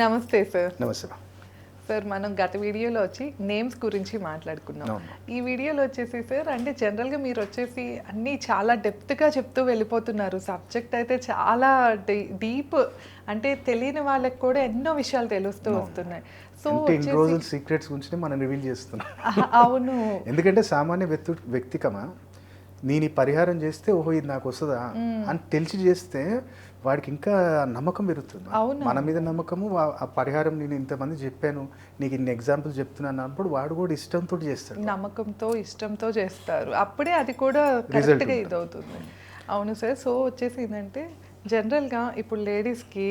నమస్తే సార్. నమస్తే. సార్ మనం గత వీడియోలో వచ్చి నేమ్స్ గురించి మాట్లాడుకున్నాం. ఈ వీడియోలో వచ్చేసి సార్ అంటే జనరల్గా మీరు వచ్చేసి అన్నీ చాలా డెప్త్గా చెప్తూ వెళ్ళిపోతున్నారు. సబ్జెక్ట్ అయితే చాలా డీప్, అంటే తెలియని వాళ్ళకి కూడా ఎన్నో విషయాలు తెలుస్తూ వస్తున్నాయి. సో ఇన్ని రోజులు సీక్రెట్స్ గురించి మనం రివీల్ చేస్తున్నాం. అవును, ఎందుకంటే సామాన్య వ్యక్తికమా నేను ఈ పరిహారం చేస్తే ఓహో ఇది నాకు వస్తుందా అని తెలిసి చేస్తే వాడికి ఇంకా నమ్మకం పెరుగుతుంది. మన మీద నమ్మకము, ఆ పరిహారం నేను ఇంతమంది చెప్పాను, నీకు ఇన్ని ఎగ్జాంపుల్స్ చెప్తున్నాను అన్నప్పుడు వాడు కూడా ఇష్టంతో చేస్తాడు, నమ్మకంతో ఇష్టంతో చేస్తారు. అప్పుడే అది కూడా కరెక్ట్గా ఇదవుతుంది. అవును సార్. సో వచ్చేసి ఏంటంటే జనరల్గా ఇప్పుడు లేడీస్కి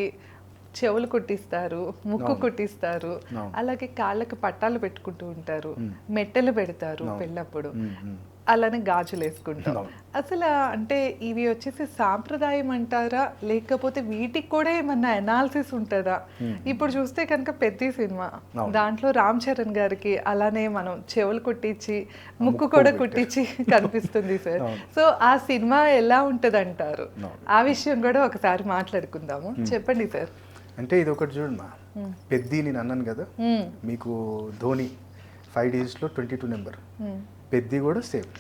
చెవులు కుట్టిస్తారు, ముక్కు కుట్టిస్తారు, అలాగే కాళ్ళకి పట్టాలు పెట్టుకుంటూ ఉంటారు, మెట్టెలు పెడతారు పెళ్ళప్పుడు, అలానే గాజులు వేసుకుంటాం. అసలు అంటే ఇవి వచ్చేసి సాంప్రదాయం అంటారా, లేకపోతే వీటికి కూడా ఏమన్నా అనాలిసిస్ ఉంటుందా? ఇప్పుడు చూస్తే కనుక పెద్ద సినిమా, దాంట్లో రామ్ చరణ్ గారికి అలానే మనం చెవులు కుట్టించి ముక్కు కూడా కుట్టించి కనిపిస్తుంది సార్. సో ఆ సినిమా ఎలా ఉంటుంది అంటారు? ఆ విషయం కూడా ఒకసారి మాట్లాడుకుందాము. చెప్పండి సార్. అంటే ఇది ఒకటి చూడమ్మా, పెద్ది నేను అన్నాను కదా మీకు, ధోని 5 daysలో 22 నెంబర్, పెద్ది కూడా same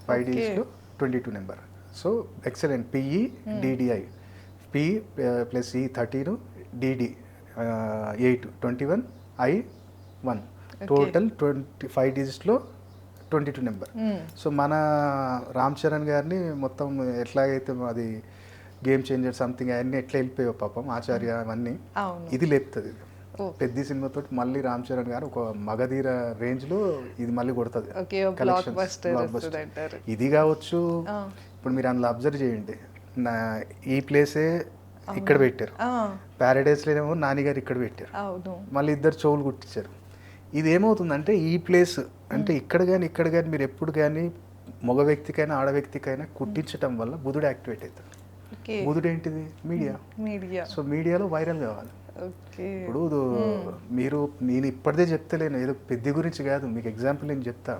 5 daysలో 22 number. So excellent. PE DDI, P plus ఈ 13, DD 8, 21, I 1, total 25 daysలో 22 number. So మన రామ్ చరణ్ గారిని మొత్తం ఎట్లాగైతే అది గేమ్ చేంజర్ సంథింగ్ అవన్నీ ఎట్లా వెళ్ళిపోయావు పాపం ఆచార్య అవన్నీ, ఇది లేపుతుంది. పెద్ద సినిమాతో మళ్ళీ రామ్ చరణ్ గారు ఒక మగధీర రేంజ్ లో ఇది మళ్ళీ కొడుతుంది. ఇది కావచ్చు. ఇప్పుడు మీరు అందులో అబ్జర్వ్ చేయండి, ఈ ప్లేసే ఇక్కడ పెట్టారు, ప్యారడైస్ లోనేమో నానిగారు ఇక్కడ పెట్టారు, మళ్ళీ ఇద్దరు చెవులు కుట్టించారు. ఇది ఏమవుతుందంటే ఈ ప్లేస్ అంటే ఇక్కడ కానీ మీరు ఎప్పుడు కానీ మగ వ్యక్తికైనా ఆడ వ్యక్తికైనా కుట్టించడం వల్ల బుధుడు యాక్టివేట్ అవుతాడు. బుధుడు ఏంటిది? మీడియా. సో మీడియాలో వైరల్ కావాలి. ఇప్పుడు నేను ఇప్పటిదే చెప్తలేను, ఏదో పెద్ద గురించి కాదు, మీకు ఎగ్జాంపుల్ నేను చెప్తా.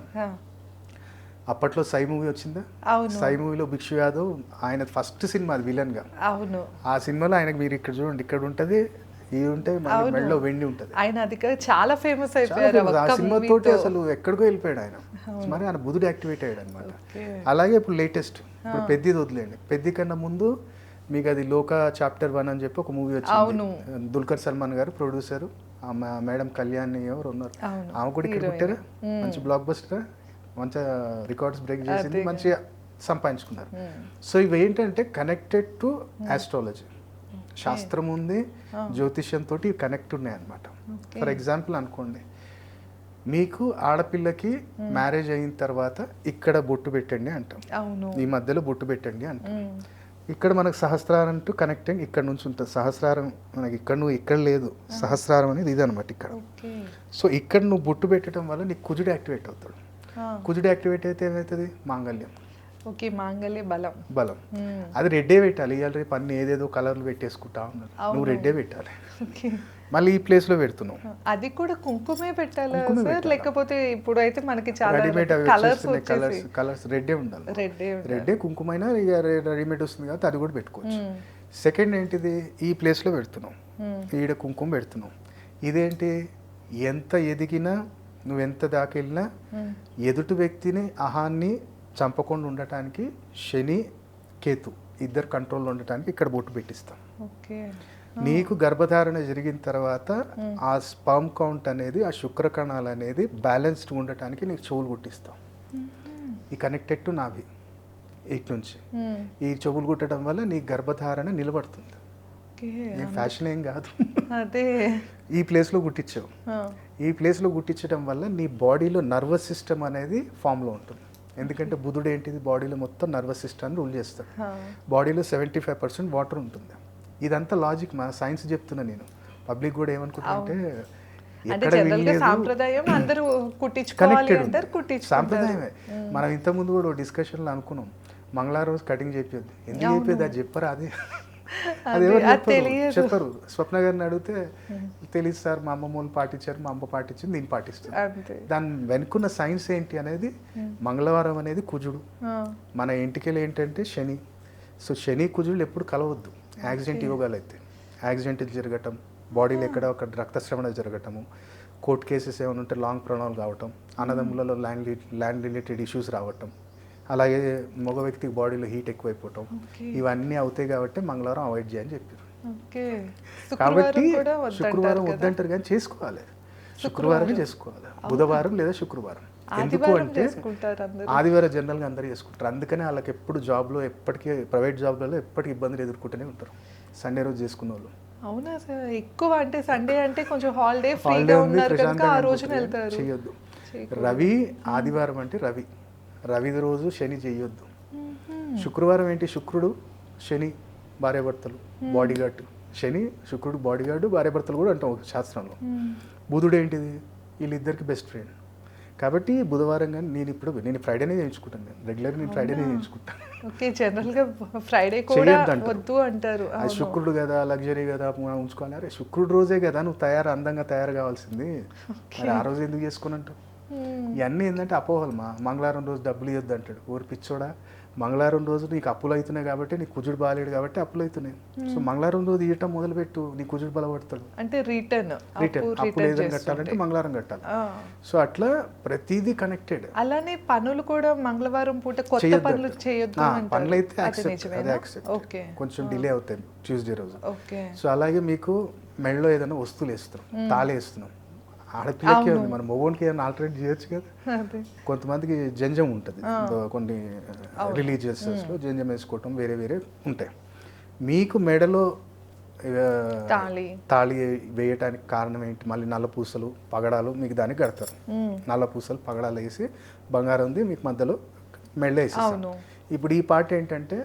అప్పట్లో సై మూవీ వచ్చిందా? సై మూవీలో భిక్షు యాదవ్ ఆయన ఫస్ట్ సినిమా అది విలన్ గా. ఆ సినిమాలో ఆయనకు మీరు ఇక్కడ చూడండి, ఇక్కడ ఉంటది, ఇది ఉంటే మెడలో వెండి ఉంటది. ఆయన అది చాలా ఫేమస్ అయిపోయారు ఆ సినిమాతోటి, అసలు ఎక్కడికో వెళ్ళిపోయాడు ఆయన. మరి ఆయన బుధుడు యాక్టివేట్ అయ్యాడు అనమాట. అలాగే ఇప్పుడు లేటెస్ట్, ఇప్పుడు పెద్దది వదిలేండి, పెద్ద కన్నా ముందు మీకు అది లోక చాప్టర్ 1 అని చెప్పి ఒక మూవీ వచ్చింది. దుల్కర్ సల్మాన్ గారు ప్రొడ్యూసర్, మేడం కళ్యాణి ఎవరు ఉన్నారు, ఆమె కూడా ఇక్కడ పెట్టారు. మంచి బ్లాక్ బస్టర్, మంచి రికార్డ్స్ బ్రేక్ చేసింది, మంచిగా సంపాదించుకున్నారు. సో ఇవి ఏంటంటే కనెక్టెడ్ టు ఆస్ట్రాలజీ. శాస్త్రం ఉంది, జ్యోతిష్యంతో కనెక్ట్ ఉన్నాయి అన్నమాట. ఫర్ ఎగ్జాంపుల్ అనుకోండి, మీకు ఆడపిల్లకి మ్యారేజ్ అయిన తర్వాత ఇక్కడ బొట్టు పెట్టండి అంటాం, ఈ మధ్యలో బొట్టు పెట్టండి అంటాం. ఇక్కడ మనకు సహస్రారం టు కనెక్టింగ్ ఇక్కడ నుంచి ఉంటుంది. సహస్రారం మనకి ఇక్కడ లేదు, సహస్రారం అనేది ఇది అనమాట ఇక్కడ. సో ఇక్కడ నువ్వు బొట్టు పెట్టడం వల్ల నీకు కుజుడు యాక్టివేట్ అవుతాడు. కుజుడు యాక్టివేట్ అయితే ఏమవుతుంది? మాంగళ్యం. మాంగళ్య బలం. అది రెడ్డే పెట్టాలి. ఇవాళ రేపు అన్ని ఏదేదో కలర్లు పెట్టేసుకుంటా ఉన్నారు, నువ్వు రెడ్డే పెట్టాలి. మళ్ళీ ఈ ప్లేస్ లో పెడుతున్నావు, అది కూడా కుంకుమే పెట్టాలి సార్, లేకపోతే ఇప్పుడు అయితే మనకి చాలా కలర్స్ రెడ్డే ఉండాలి. రెడ్డే కుంకుమైనా ఇక రెడీమేడ్ వస్తుంది కాబట్టి అది కూడా పెట్టుకోవచ్చు. సెకండ్ ఏంటిది, ఈ ప్లేస్ లో పెడుతున్నావు, ఈడ కుంకుమ పెడుతున్నావు. ఇదేంటి, ఎంత ఎదిగినా నువ్వెంత దాకెళ్ళినా ఎదుటి వ్యక్తిని అహాన్ని చంపకుండా ఉండటానికి శని కేతు ఇద్దరు కంట్రోల్లో ఉండటానికి ఇక్కడ బొట్టు పెట్టిస్తాం. నీకు గర్భధారణ జరిగిన తర్వాత ఆ స్పర్మ్ కౌంట్ అనేది, ఆ శుక్రకణాలు అనేది బ్యాలెన్స్డ్ ఉండటానికి నీకు చెవులు కుట్టిస్తాం. ఈ కనెక్టెడ్ టు నాభి ఇటు నుంచి. ఈ చెవులు కుట్టడం వల్ల నీ గర్భధారణ నిలబడుతుంది. ఫ్యాషన్ ఏం కాదు, ఈ ప్లేస్లో కుట్టించావు. ఈ ప్లేస్లో కుట్టించడం వల్ల నీ బాడీలో నర్వస్ సిస్టమ్ అనేది ఫామ్లో ఉంటుంది. ఎందుకంటే బుధుడు ఏంటిది, బాడీలో మొత్తం నర్వస్ సిస్టమ్ రూల్ చేస్తాడు. బాడీలో 75% వాటర్ ఉంటుంది. ఇదంతా లాజిక్, మా సైన్స్ చెప్తున్నా నేను. పబ్లిక్ కూడా ఏమనుకుంటా అంటే సాంప్రదాయమే. మనం ఇంతకుముందు కూడా డిస్కషన్లో అనుకున్నాం, మంగళవారం రోజు కటింగ్ చెప్పేది, ఎందుకు చెప్పేది అది చెప్పరా? అది చెప్పరు. స్వప్న గారిని అడిగితే తెలియదు సార్, మా అమ్మమ్మ వాళ్ళు పాటించారు, మా అమ్మ పాటించింది, నేను పాటిస్తాను. దాని వెనుకున్న సైన్స్ ఏంటి అనేది, మంగళవారం అనేది కుజుడు, మన ఇంటికెళ్ళి ఏంటంటే శని. సో శని కుజుడు ఎప్పుడు కలవద్దు. యాక్సిడెంట్ యోగాలు అయితే యాక్సిడెంట్లు జరగటం, బాడీలో ఎక్కడ ఒక రక్తస్రవణ జరగటము, కోర్టు కేసెస్ ఏమైనా ఉంటే లాంగ్ ప్రొనాల్ కావటం, అన్నదమ్ములలో ల్యాండ్ రిలేటెడ్ ఇష్యూస్ రావటం, అలాగే మగ వ్యక్తికి బాడీలో హీట్ ఎక్కువైపోవటం, ఇవన్నీ అవుతాయి కాబట్టి మంగళవారం అవాయిడ్ చేయని చెప్పారు. కాబట్టి శుక్రవారం వద్దంటారు కానీ చేసుకోవాలి, శుక్రవారమే చేసుకోవాలి, బుధవారం లేదా శుక్రవారం. ఎందుకు అంటే ఆదివారం జనరల్గా అందరూ చేసుకుంటారు, అందుకనే వాళ్ళకి ఎప్పుడు జాబ్లో ఎప్పటికీ ప్రైవేట్ జాబ్లలో ఎప్పటికీ ఇబ్బందులు ఎదుర్కొంటూనే ఉంటారు సండే రోజు చేసుకున్న వాళ్ళు. అవునా సార్, ఎక్కువ అంటే సండే అంటే కొంచెం హాలిడే ఫ్రీగా ఉన్నారు కనుక ఆ రోజున వెళ్తారు. చేయొద్దు. రవి ఆదివారం అంటే రవి రోజు శని చేయొద్దు. శుక్రవారం ఏంటి, శుక్రుడు శని భార్యాభర్తలు బాడీగార్డ్, శని శుక్రుడు బాడీగార్డు భార్యాభర్తలు కూడా అంటాం శాస్త్రంలో. బుధుడు ఏంటిది, వీళ్ళిద్దరికి బెస్ట్ ఫ్రెండ్. కాబట్టి బుధవారం కానీ నేను ఫ్రైడేనే చేయించుకుంటాను, రెగ్యులర్ నేను ఫ్రైడేనే చేయించుకుంటాను. ఓకే, జనరల్గా ఫ్రైడే కూడా వద్దు అంటారు. అది శుక్రుడు కదా, లగ్జరీ కదా ఉంచుకోవాలి. అరే శుక్రుడు రోజే కదా నువ్వు అందంగా తయారు కావాల్సింది, మరి ఆ రోజు ఎందుకు చేసుకుని అంటావు? ఇవన్నీ ఏంటంటే అపోహలు. మంగళవారం రోజు డబ్బులు ఇవ్వద్దు అంటాడు, ఊరు పిచ్చోడా. మంగళవారం రోజు నీకు అప్పులు అవుతున్నాయి కాబట్టి, నీకు కుజుడు బాగాలేడు కాబట్టి అప్పులు అవుతున్నాయి. సో మంగళవారం రోజు ఇవ్వటం మొదలుపెట్టు, నీ కుజుడు బలపడతాడు. అంటే రిటర్న్ అప్పులు ఏదైనా కట్టాలంటే మంగళవారం కట్టాలి. సో అట్లా ప్రతిదీ కనెక్టెడ్. అలానే పనులు కూడా మంగళవారం పూట కొత్త పనులు చేయొద్దు. పనులు అయితే యాక్సెప్ట్, కొంచెం డిలే అవుతాయి ట్యూస్డే రోజు. సో అలాగే మీకు మెడలో ఏదైనా వస్తువులు వేస్తున్నాం, తాళి వేస్తున్నాం, ఆడపిల్లకే ఉంది, మన మొగోనికి ఏమైనా ఆల్టరేట్ చేయొచ్చు కదా. కొంతమందికి జంజం ఉంటుంది, కొన్ని రిలీజియస్లో జంజం వేసుకోవటం వేరే వేరే ఉంటాయి. మీకు మెడలో తాళి వేయటానికి కారణం ఏంటి, మళ్ళీ నల్ల పూసలు పగడాలు మీకు దానికి కడతారు. నల్ల పూసలు పగడాలు వేసి బంగారం ఉంది మీకు మధ్యలో మెడలో వేసేస్తారు. ఇప్పుడు ఈ పార్ట్ ఏంటంటే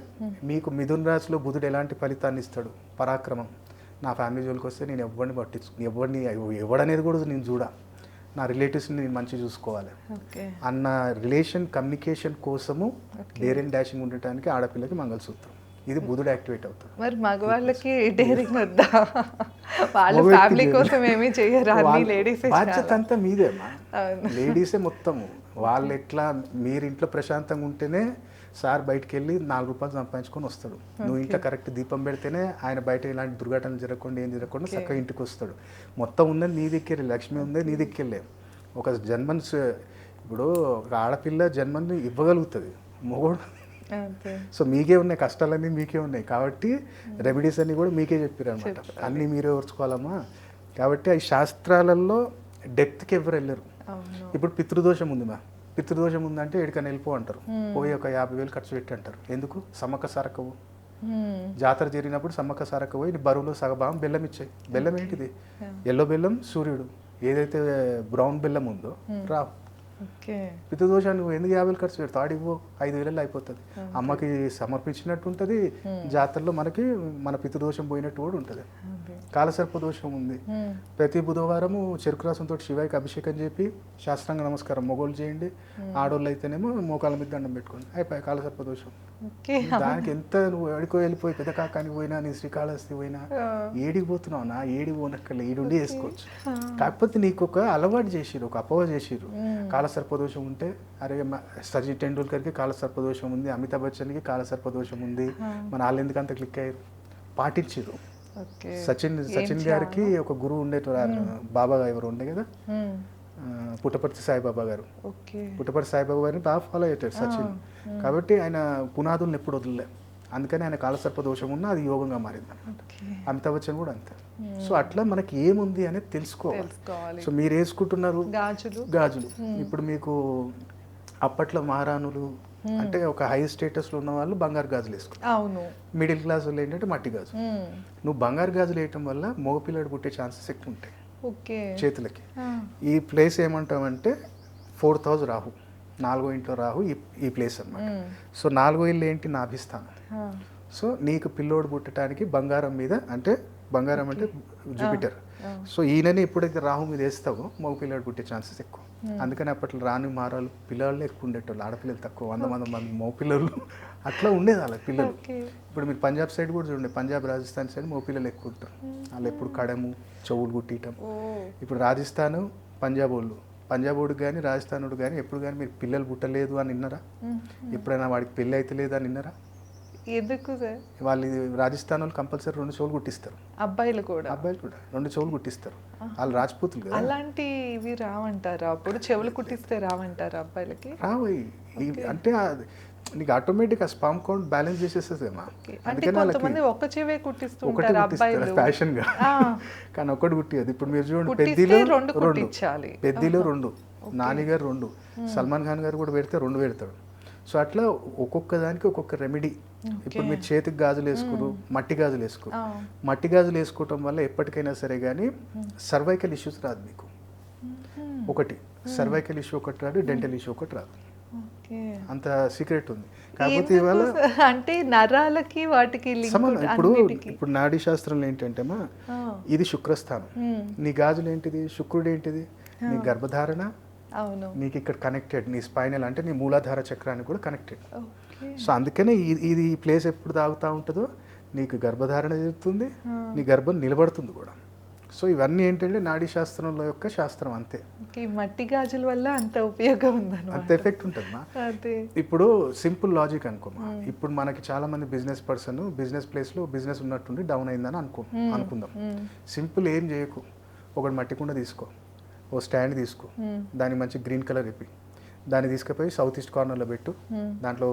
మీకు మిథున రాశిలో బుధుడు ఎలాంటి ఫలితాన్ని ఇస్తాడు, పరాక్రమం. నా ఫ్యామిలీ జోలికి వస్తే నేను ఎవరిని ఎవడనేది కూడా నేను చూడా, నా రిలేటివ్స్ని నేను మంచిగా చూసుకోవాలి అన్న రిలేషన్ కమ్యూనికేషన్ కోసము డేర్ అండ్ డాషింగ్ ఉండటానికి ఆడపిల్లకి మంగళసూత్రం. ఇది బుధుడు యాక్టివేట్ అవుతుంది. మరి మగవాళ్ళకి డేరింగ్ వద్దా, వాళ్ళ ఫ్యామిలీ కోసం ఏమీ చేయరు, అన్ని లేడీస్. బాధ్యత అంతా మీదేమా, లేడీసే మొత్తము. వాళ్ళు ఎట్లా మీరు ఇంట్లో ప్రశాంతంగా ఉంటేనే సార్ బయటకు వెళ్ళి 4 రూపాయలు సంపాదించుకొని వస్తాడు. నువ్వు ఇంట్లో కరెక్ట్ దీపం పెడితేనే ఆయన బయట ఇలాంటి దుర్ఘటనలు జరగకుండా ఏం జరగకుండా చక్కగా ఇంటికి వస్తాడు. మొత్తం ఉన్నది నీ దిక్కెళ్ళి, లక్ష్మి ఉంది నీ దిక్కెళ్ళే. ఒక జన్మని ఇప్పుడు ఒక ఆడపిల్ల జన్మని ఇవ్వగలుగుతుంది, మొగోడు. సో మీకే ఉన్నాయి కష్టాలన్నీ, మీకే ఉన్నాయి. కాబట్టి రెమెడీస్ అన్నీ కూడా మీకే చెప్పారు అనమాట, అన్నీ మీరే ఓర్చుకోవాలమ్మా. కాబట్టి అవి శాస్త్రాలలో డెప్త్కి ఎవరు వెళ్ళరు. ఇప్పుడు పితృదోషం ఉంది, పితృదోషం ఉందంటే ఎక్కడికైనా వెళ్ళిపో అంటారు, పోయి ఒక 50,000 ఖర్చు పెట్టి అంటారు. ఎందుకు, సమ్మక్క సారక్కవు జాతర జరిగినప్పుడు సమ్మక్క సారక్క పోయి బరువులో సగభాగం బెల్లం ఇచ్చాయి. బెల్లం ఏంటిది, ఎల్లో బెల్లం సూర్యుడు, ఏదైతే బ్రౌన్ బెల్లం ఉందో రావు. పితృదోషాన్ని నువ్వు ఎందుకు 50,000 ఖర్చు పెడతావు, ఆడిపో 5,000 అయిపోతుంది. అమ్మకి సమర్పించినట్టు ఉంటుంది, జాతరలో మనకి మన పితృదోషం పోయినట్టు కూడా ఉంటుంది. కాలసర్ప దోషం ఉంది, ప్రతి బుధవారము చెరుకు రసంతో శివాయికి అభిషేకం చెప్పి శాస్త్రాంగ నమస్కారం మొగోళ్ళు చేయండి, ఆడోళ్ళు అయితేనేమో మోకాళ్ళ మీద దండం పెట్టుకోండి, అయిపోయి కాలసర్ప దోషం. దానికి ఎంత నువ్వు ఎడికో వెళ్ళిపోయి పెద్ద కాకానికి పోయినా, నీ శ్రీకాళహస్తి పోయినా, ఏడికి పోతున్నావు నా ఏడికి పోనక్కర్లే, ఈడుండి వేసుకోవచ్చు. కాకపోతే నీకు ఒక అలవాటు చేసిరు, ఒక అపోహ చేసిరు. కాలసర్పదోషం ఉంటే అరే సచిన్ టెండూల్కర్కి కాలసర్పదోషం ఉంది, అమితాబ్ బచ్చన్కి కాలసర్పదోషం ఉంది, మన వాళ్ళు ఎందుకు అంత క్లిక్ అయ్యారు, పాటించారు. సచిన్ గారికి ఒక గురువు ఉండేవారు, బాబా ఎవరు ఉండే కదా, పుట్టపర్తి సాయిబాబా గారు. పుట్టపర్తి సాయిబాబా గారిని బాగా ఫాలో అయ్యారు సచిన్. కాబట్టి ఆయన పునాదులను ఎప్పుడు వదిలే, అందుకని ఆయన కాలసర్ప దోషం ఉన్నా అది యోగంగా మారింది అనమాట. అమితాబ్ బచ్చన్ కూడా అంతే. సో అట్లా మనకి ఏముంది అనేది తెలుసుకోవాలి. సో మీరు వేసుకుంటున్నారు గాజులు, ఇప్పుడు మీకు అప్పట్లో మహారాణులు అంటే ఒక హై స్టేటస్లో ఉన్న వాళ్ళు బంగారు గాజులు వేసుకుంటారు, మిడిల్ క్లాస్ వాళ్ళు ఏంటంటే మట్టి గాజు. నువ్వు బంగారు గాజులు వేయటం వల్ల మగపిల్లడు పుట్టే ఛాన్సెస్ ఎక్కువ ఉంటాయి చేతులకి. ఈ ప్లేస్ ఏమంటామంటే 4,000 రాహు, 4వ ఇంట్లో రాహు ఈ ప్లేస్ అన్నమాట. సో 4వ ఇల్లు ఏంటి, నాభిస్థానం. సో నీకు పిల్లోడు పుట్టడానికి బంగారం మీద, అంటే బంగారం అంటే జూపిటర్. సో ఈయనని ఎప్పుడైతే రాహు మీద వేస్తావో మగ పిల్లాడు పుట్టే ఛాన్సెస్ ఎక్కువ. అందుకని అప్పట్లో రాని మారాలు పిల్లలు ఎక్కువ ఉండేటోళ్ళు, ఆడపిల్లలు తక్కువ, 100 మంది మగ పిల్లలు అట్లా ఉండేది వాళ్ళ పిల్లలు. ఇప్పుడు మీరు పంజాబ్ సైడ్ కూడా చూడండి, పంజాబ్ రాజస్థాన్ సైడ్ మగ పిల్లలు ఎక్కువ ఉంటారు, వాళ్ళు ఎప్పుడు కడము చెవులు కుట్టియటం. ఇప్పుడు రాజస్థాన్ పంజాబ్ వాడికి కానీ రాజస్థానుడు కానీ ఎప్పుడు కానీ మీరు పిల్లలు పుట్టలేదు అని విన్నారా, ఎప్పుడైనా వాడికి పెళ్ళి అయితే లేదు అని విన్నారా? ఎందుకు సార్? వాళ్ళు రాజస్థాన్ వాళ్ళు కంపల్సరీ 2 చెవులు కుట్టిస్తారు. అబ్బాయిలు కూడా అబ్బాయిలు కూడా 2 చెవులు కుట్టిస్తారు. వాళ్ళు రాజపూతులు కదా. అలాంటివి రావంటారా? అప్పుడు చెవులు కుట్టిస్తే రావంటారా అబ్బాయిలకి? రావు అంటే నీకు ఆటోమేటిక్ ఆ స్పామ్ కౌంట్ బ్యాలెన్స్ చేసేస్తుందేమా. అంటే కొంతమంది ఒక్క చెవే కుట్టిస్తుంటారు అబ్బాయిలు ఫ్యాషన్ గా, కానీ ఒకటి కుట్టియదు. ఇప్పుడు మీరు చూడండి, కుట్టిస్తే పెద్దిలో రెండు కుట్టించాలి. పెద్దిలో 2, నాని గారు 2, సల్మాన్ ఖాన్ గారు కూడా పెడితే 2 పెడతాడు. సో అట్లా ఒక్కొక్క దానికి ఒక్కొక్క రెమెడీ. ఇప్పుడు మీరు చేతికి గాజులు వేసుకోరు, మట్టి గాజులు వేసుకోరు. మట్టి గాజులు వేసుకోవటం వల్ల ఎప్పటికైనా సరే కానీ సర్వైకల్ ఇష్యూస్ రాదు మీకు. ఒకటి సర్వైకల్ ఇష్యూ ఒకటి రాదు, డెంటల్ ఇష్యూ ఒకటి రాదు. అంత సీక్రెట్ ఉంది. కాకపోతే ఇవాళ అంటే నరాలకి వాటికి ఇప్పుడు నాడీ శాస్త్రంలో ఏంటంటేమా, ఇది శుక్రస్థానం. నీ గాజులు ఏంటిది? శుక్రుడు ఏంటిది? నీ గర్భధారణ. అవును, నీకు ఇక్కడ కనెక్టెడ్, నీ స్పైనల్ అంటే నీ మూలాధార చక్రానికి కూడా కనెక్టెడ్. సో అందుకనే ఇది ఈ ప్లేస్ ఎప్పుడు తాగుతూ ఉంటుందో నీకు గర్భధారణ జరుగుతుంది, నీ గర్భం నిలబడుతుంది కూడా. సో ఇవన్నీ ఏంటంటే నాడీ శాస్త్రంలో యొక్క శాస్త్రం అంతే. మట్టి గాజుల వల్ల అంత ఉపయోగం ఉందన్నమాట, అంత ఎఫెక్ట్ ఉంటుందమ్మా. ఇప్పుడు సింపుల్ లాజిక్ అనుకోమా, ఇప్పుడు మనకి చాలా మంది బిజినెస్ పర్సన్ బిజినెస్ ప్లేస్లో బిజినెస్ ఉన్నట్టుండి డౌన్ అయిందని అనుకుందాం. సింపుల్ ఏం చేయకు, ఒకటి మట్టి కుండ తీసుకో, ఓ స్టాండ్ తీసుకో, దానికి మంచి గ్రీన్ కలర్ ఇప్పి, దాన్ని తీసుకుపోయి సౌత్ ఈస్ట్ కార్నర్లో పెట్టు, దాంట్లో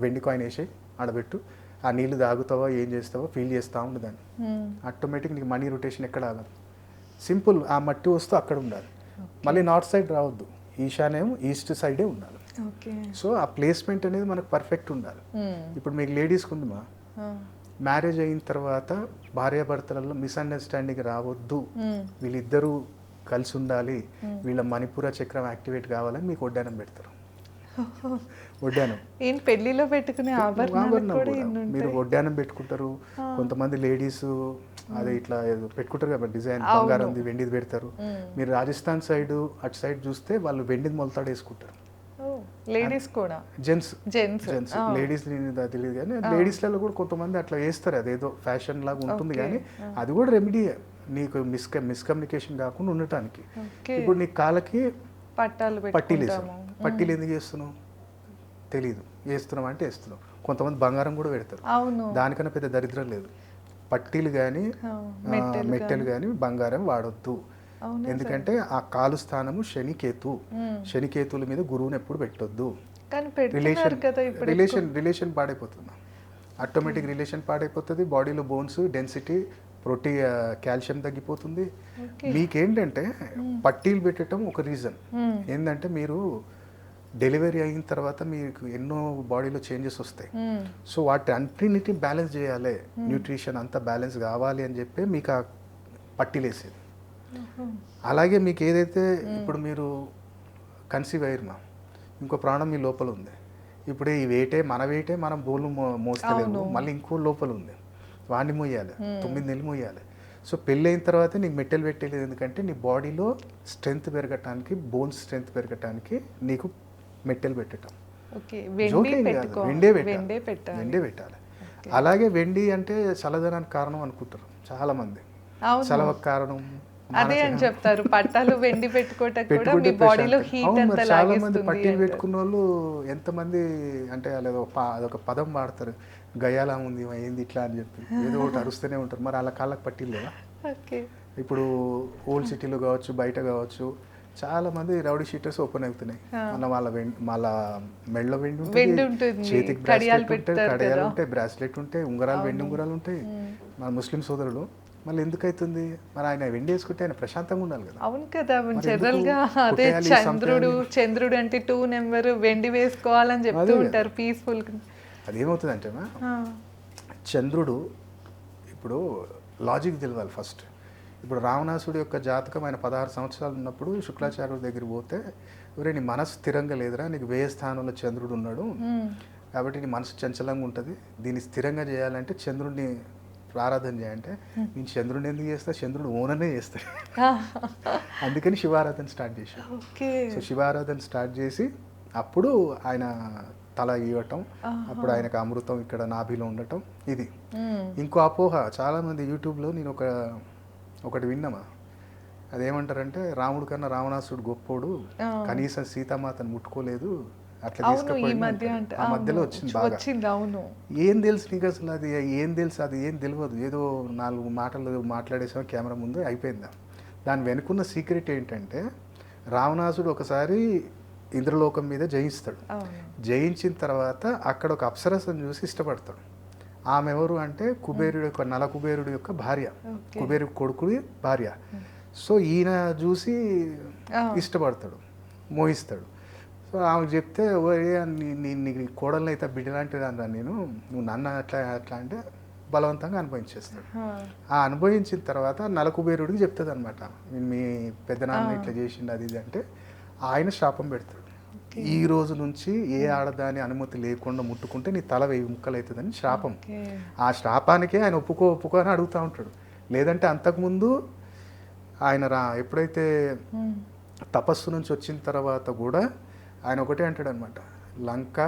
వెండి కాయిన్ వేసి ఆడబెట్టు. ఆ నీళ్ళు తాగుతావో ఏం చేస్తావో ఫీల్ చేస్తూ ఉండు దాన్ని. ఆటోమేటిక్ నీకు మనీ రొటేషన్ ఎక్కడ ఆగదు. సింపుల్, ఆ మట్టి వస్తూ అక్కడ ఉండాలి. మళ్ళీ నార్త్ సైడ్ రావద్దు, ఈశాన్యం ఈస్ట్ సైడే ఉండాలి. సో ఆ ప్లేస్మెంట్ అనేది మనకు పర్ఫెక్ట్ ఉండాలి. ఇప్పుడు మీకు లేడీస్కి ఉందిమా, మ్యారేజ్ అయిన తర్వాత భార్యాభర్తలలో మిస్అండర్స్టాండింగ్ రావద్దు, వీళ్ళిద్దరూ కలిసి ఉండాలి, వీళ్ళ మణిపూర చక్రం యాక్టివేట్ కావాలని మీకు వడ్డానం పెడతారు. వడ్డానం ఏంటి పెళ్లిలో పెట్టుకునే మీరు వడ్డానం పెట్టుకుంటారు. కొంతమంది లేడీస్ అదే ఇట్లా పెట్టుకుంటారు కదా, డిజైన్ బంగారం వెండిది పెడతారు. మీరు రాజస్థాన్ సైడ్ అటు సైడ్ చూస్తే వాళ్ళు వెండిది మొలతాడు వేసుకుంటారు. లేడీస్ కూడా, జెంట్స్ లేడీస్ తెలియదు కానీ లేడీస్లలో కూడా కొంతమంది అట్లా వేస్తారు. అదేదో ఫ్యాషన్ లాగా ఉంటుంది కానీ అది కూడా రెమెడీ నీకు మిస్కమ్యూనికేషన్ కాకుండా ఉండటానికి. ఇప్పుడు నీ కాళ్ళకి పట్టీలు వేస్తావు, పట్టీలు ఎందుకు వేస్తున్నావు తెలీదు, వేస్తున్నావు అంటే వేస్తున్నావు. కొంతమంది బంగారం కూడా పెడతారు, దానికన్నా పెద్ద దరిద్రం లేదు. పట్టీలు కానీ మెట్టెలు కానీ బంగారం వాడొద్దు. ఎందుకంటే ఆ కాలు స్థానము శనికేతుల మీద గురువుని ఎప్పుడు పెట్టొద్దు. రిలేషన్ పాడైపోతుంది, ఆటోమేటిక్ రిలేషన్ పాడైపోతుంది. బాడీలో బోన్స్ డెన్సిటీ, ప్రోటీన్, కాల్షియం తగ్గిపోతుంది. మీకేంటంటే పట్టీలు పెట్టడం ఒక రీజన్ ఏంటంటే, మీరు డెలివరీ అయిన తర్వాత మీకు ఎన్నో బాడీలో చేంజెస్ వస్తాయి. సో వాటి అన్నిటిని బ్యాలెన్స్ చేయాలి, న్యూట్రిషన్ అంతా బ్యాలెన్స్ కావాలి అని చెప్పి మీకు ఆ పట్టీలు వేసేది. అలాగే మీకు ఏదైతే ఇప్పుడు మీరు కన్సీవ్ అయ్యారు, ఇంకో ప్రాణం మీ లోపల ఉంది. ఇప్పుడు ఈ వేటే మనం బోలు మోస్తలేము, మళ్ళీ ఇంకో లోపల ఉంది, వాడిని మోయాలి, 9 నెలలు మోయాలి. సో పెళ్ళి అయిన తర్వాత నీకు మెట్టెలు పెట్టలేదు, ఎందుకంటే నీ బాడీలో స్ట్రెంగ్త్ పెరగటానికి, బోన్స్ స్ట్రెంగ్త్ పెరగటానికి నీకు మెట్టెలు పెట్టడం. వెండే పెట్టాలి. అలాగే వెండి అంటే చల్లదనానికి కారణం అనుకుంటారు చాలా మంది, చలవకు కారణం అదే అని చెప్తారు. పట్టాలు వెండి పెట్టుకుంటే మీ బాడీలో హీట్ అంతా లాగేస్తుంది. చాలా మంది పట్టీలు పెట్టుకున్న వాళ్ళు ఎంతమంది అంటే అదొక పదం వాడతారు, గయాలా ఉంది ఏంది ఇట్లా అని చెప్పి ఏదో ఒకటి అరుస్తూనే ఉంటారు. మరి అలా కాళ్ళకి పట్టీలు లేదా? ఇప్పుడు ఓల్డ్ సిటీలో కావచ్చు, బయట కావచ్చు, చాలా మంది రౌడీ షీటర్స్ ఓపెన్ అవుతున్నాయి. వాళ్ళ మెడలో వెండి ఉంటుంది, చేతికి బ్రాస్లెట్ ఉంటాయి, కడియాలు ఉంటాయి, బ్రాస్లెట్ ఉంటాయి, ఉంగరాలు, వెండి ఉంగరాలు ఉంటాయి. మన ముస్లిం సోదరులు మళ్ళీ ఎందుకు అవుతుంది? మరి ఆయన వెండి వేసుకుంటే ఆయన ప్రశాంతంగా ఉండాలి కదా. అవును కదా, జనరల్ గా అదే చంద్రుడు అంటే 2 నెంబర్ వెండి వేసుకోవాలని చెప్తూ ఉంటారు పీస్ఫుల్. అదేమవుతుంది అంటే చంద్రుడు ఇప్పుడు లాజిక్ తెలియాలి ఫస్ట్. ఇప్పుడు రావణాసుడి యొక్క జాతకం ఆయన 16 సంవత్సరాలు ఉన్నప్పుడు శుక్లాచార్యుడి దగ్గర పోతే, ఒరే నీ మనసు స్థిరంగా లేదురా, నీకు వ్యయ స్థానంలో చంద్రుడు ఉన్నాడు, కాబట్టి నీ మనసు చంచలంగా ఉంటుంది, దీన్ని స్థిరంగా చేయాలంటే చంద్రుడిని ఆరాధన చేయాలంటే, నేను చంద్రుడిని ఎందుకు చేస్తా, చంద్రుడు ఓననే చేస్తాడు. అందుకని శివారాధన స్టార్ట్ చేశాను. సో శివారాధన స్టార్ట్ చేసి అప్పుడు ఆయన తల ఇవ్వటం, అప్పుడు ఆయనకు అమృతం ఇక్కడ నాభిలో ఉండటం. ఇది ఇంకో అపోహ చాలా మంది యూట్యూబ్లో నేను ఒకటి విన్నామా, అదేమంటారంటే రాముడు కన్నా రావణాసుడు గొప్పోడు, కనీసం సీతామాతను ముట్టుకోలేదు, అట్లా అవును ఈ తీసుకుపోయింది మధ్య అంటాడు. అంటే ఆ మధ్యలో వచ్చింది బాగా. వచ్చింది అవును. ఏం తెలుసు నీకు అసలు, అది ఏం తెలుసు, అది ఏం తెలియదు, ఏదో 4 మాటలు మాట్లాడేసాం కెమెరా ముందు అయిపోయిందా. దాని వెనుకున్న సీక్రెట్ ఏంటంటే రావణాసుడు ఒకసారి ఇంద్రలోకం మీద జయిస్తాడు. అవును. జయించిన తర్వాత అక్కడ ఒక అప్సరసను చూసి ఇష్టపడతాడు. ఆమె ఎవరు అంటే కుబేరుడు యొక్క, నల కుబేరుడు యొక్క భార్య, కుబేరుడు కొడుకుడి భార్య. సో ఈయన చూసి ఇష్టపడతాడు, మోహిస్తాడు. సో ఆమెకు చెప్తే నీ కోడల్ని అయితే బిడ్డలాంటిది అన్నా నేను, నువ్వు నన్ను అట్లా అట్లా అంటే బలవంతంగా అనుభవించేస్తాడు. ఆ అనుభవించిన తర్వాత నల కుబేరుడికి చెప్తుంది అనమాట, మీ పెద్దనాన్న ఇట్లా చేసిండు అది ఇది అంటే ఆయన శాపం పెడతాడు. ఈ రోజు నుంచి ఏ ఆడదాని అనుమతి లేకుండా ముట్టుకుంటే నీ తల 1000 ముక్కలు అవుతుందని శాపం. ఆ శాపానికే ఆయన ఒప్పుకో అని అడుగుతూ ఉంటాడు. లేదంటే అంతకుముందు ఆయన ఎప్పుడైతే తపస్సు నుంచి వచ్చిన తర్వాత కూడా ఆయన ఒకటే అంటాడు అనమాట, లంక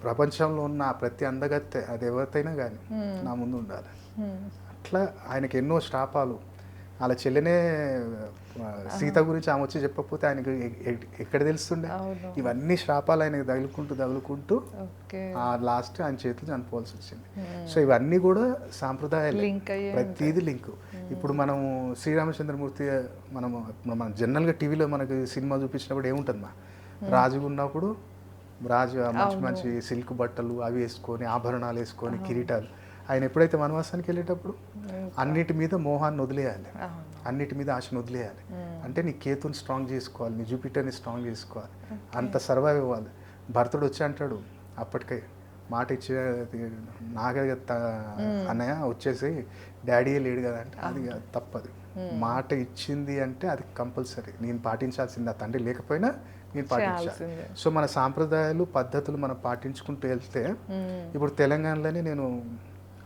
ప్రపంచంలో ఉన్న ప్రతి అందగత్తె అది ఎవరితైనా కానీ నా ముందు ఉండాలి. అట్లా ఆయనకి ఎన్నో శాపాలు. అలా చెల్లెనే సీత గురించి ఆమె వచ్చి చెప్పకపోతే ఆయనకు ఎక్కడ తెలుస్తుండే. ఇవన్నీ శాపాలు ఆయనకు తగులుకుంటూ ఆ లాస్ట్ ఆయన చేతులు చనిపోవాల్సి వచ్చింది. సో ఇవన్నీ కూడా సాంప్రదాయాలు, ప్రతిదీ లింక్. ఇప్పుడు మనం శ్రీరామచంద్రమూర్తి మనం జనరల్గా టీవీలో మనకి సినిమా చూపించినప్పుడు ఏముంటుంది మా రాజు ఉన్నప్పుడు రాజు మంచి మంచి సిల్క్ బట్టలు అవి వేసుకొని, ఆభరణాలు వేసుకొని, కిరీటాలు. ఆయన ఎప్పుడైతే వనవాసానికి వెళ్ళేటప్పుడు అన్నిటి మీద మోహాన్ని వదిలేయాలి, అన్నిటి మీద ఆశను వదిలేయాలి. అంటే నీ కేతుని స్ట్రాంగ్ చేసుకోవాలి, నీ జూపిటర్ని స్ట్రాంగ్ చేసుకోవాలి, అంత సర్వైవ్ అవ్వాలి. భరతుడు వచ్చి అంటాడు అప్పటికే మాట ఇచ్చే నాగే అన్నయ్య వచ్చేసి డాడీయే లేడు కదా అంటే అది తప్పదు. మాట ఇచ్చింది అంటే అది కంపల్సరీ నేను పాటించాల్సింది, ఆ తండ్రి లేకపోయినా నేను పాటించాలి. సో మన సాంప్రదాయాలు పద్ధతులు మనం పాటించుకుంటూ వెళ్తే, ఇప్పుడు తెలంగాణలోనే నేను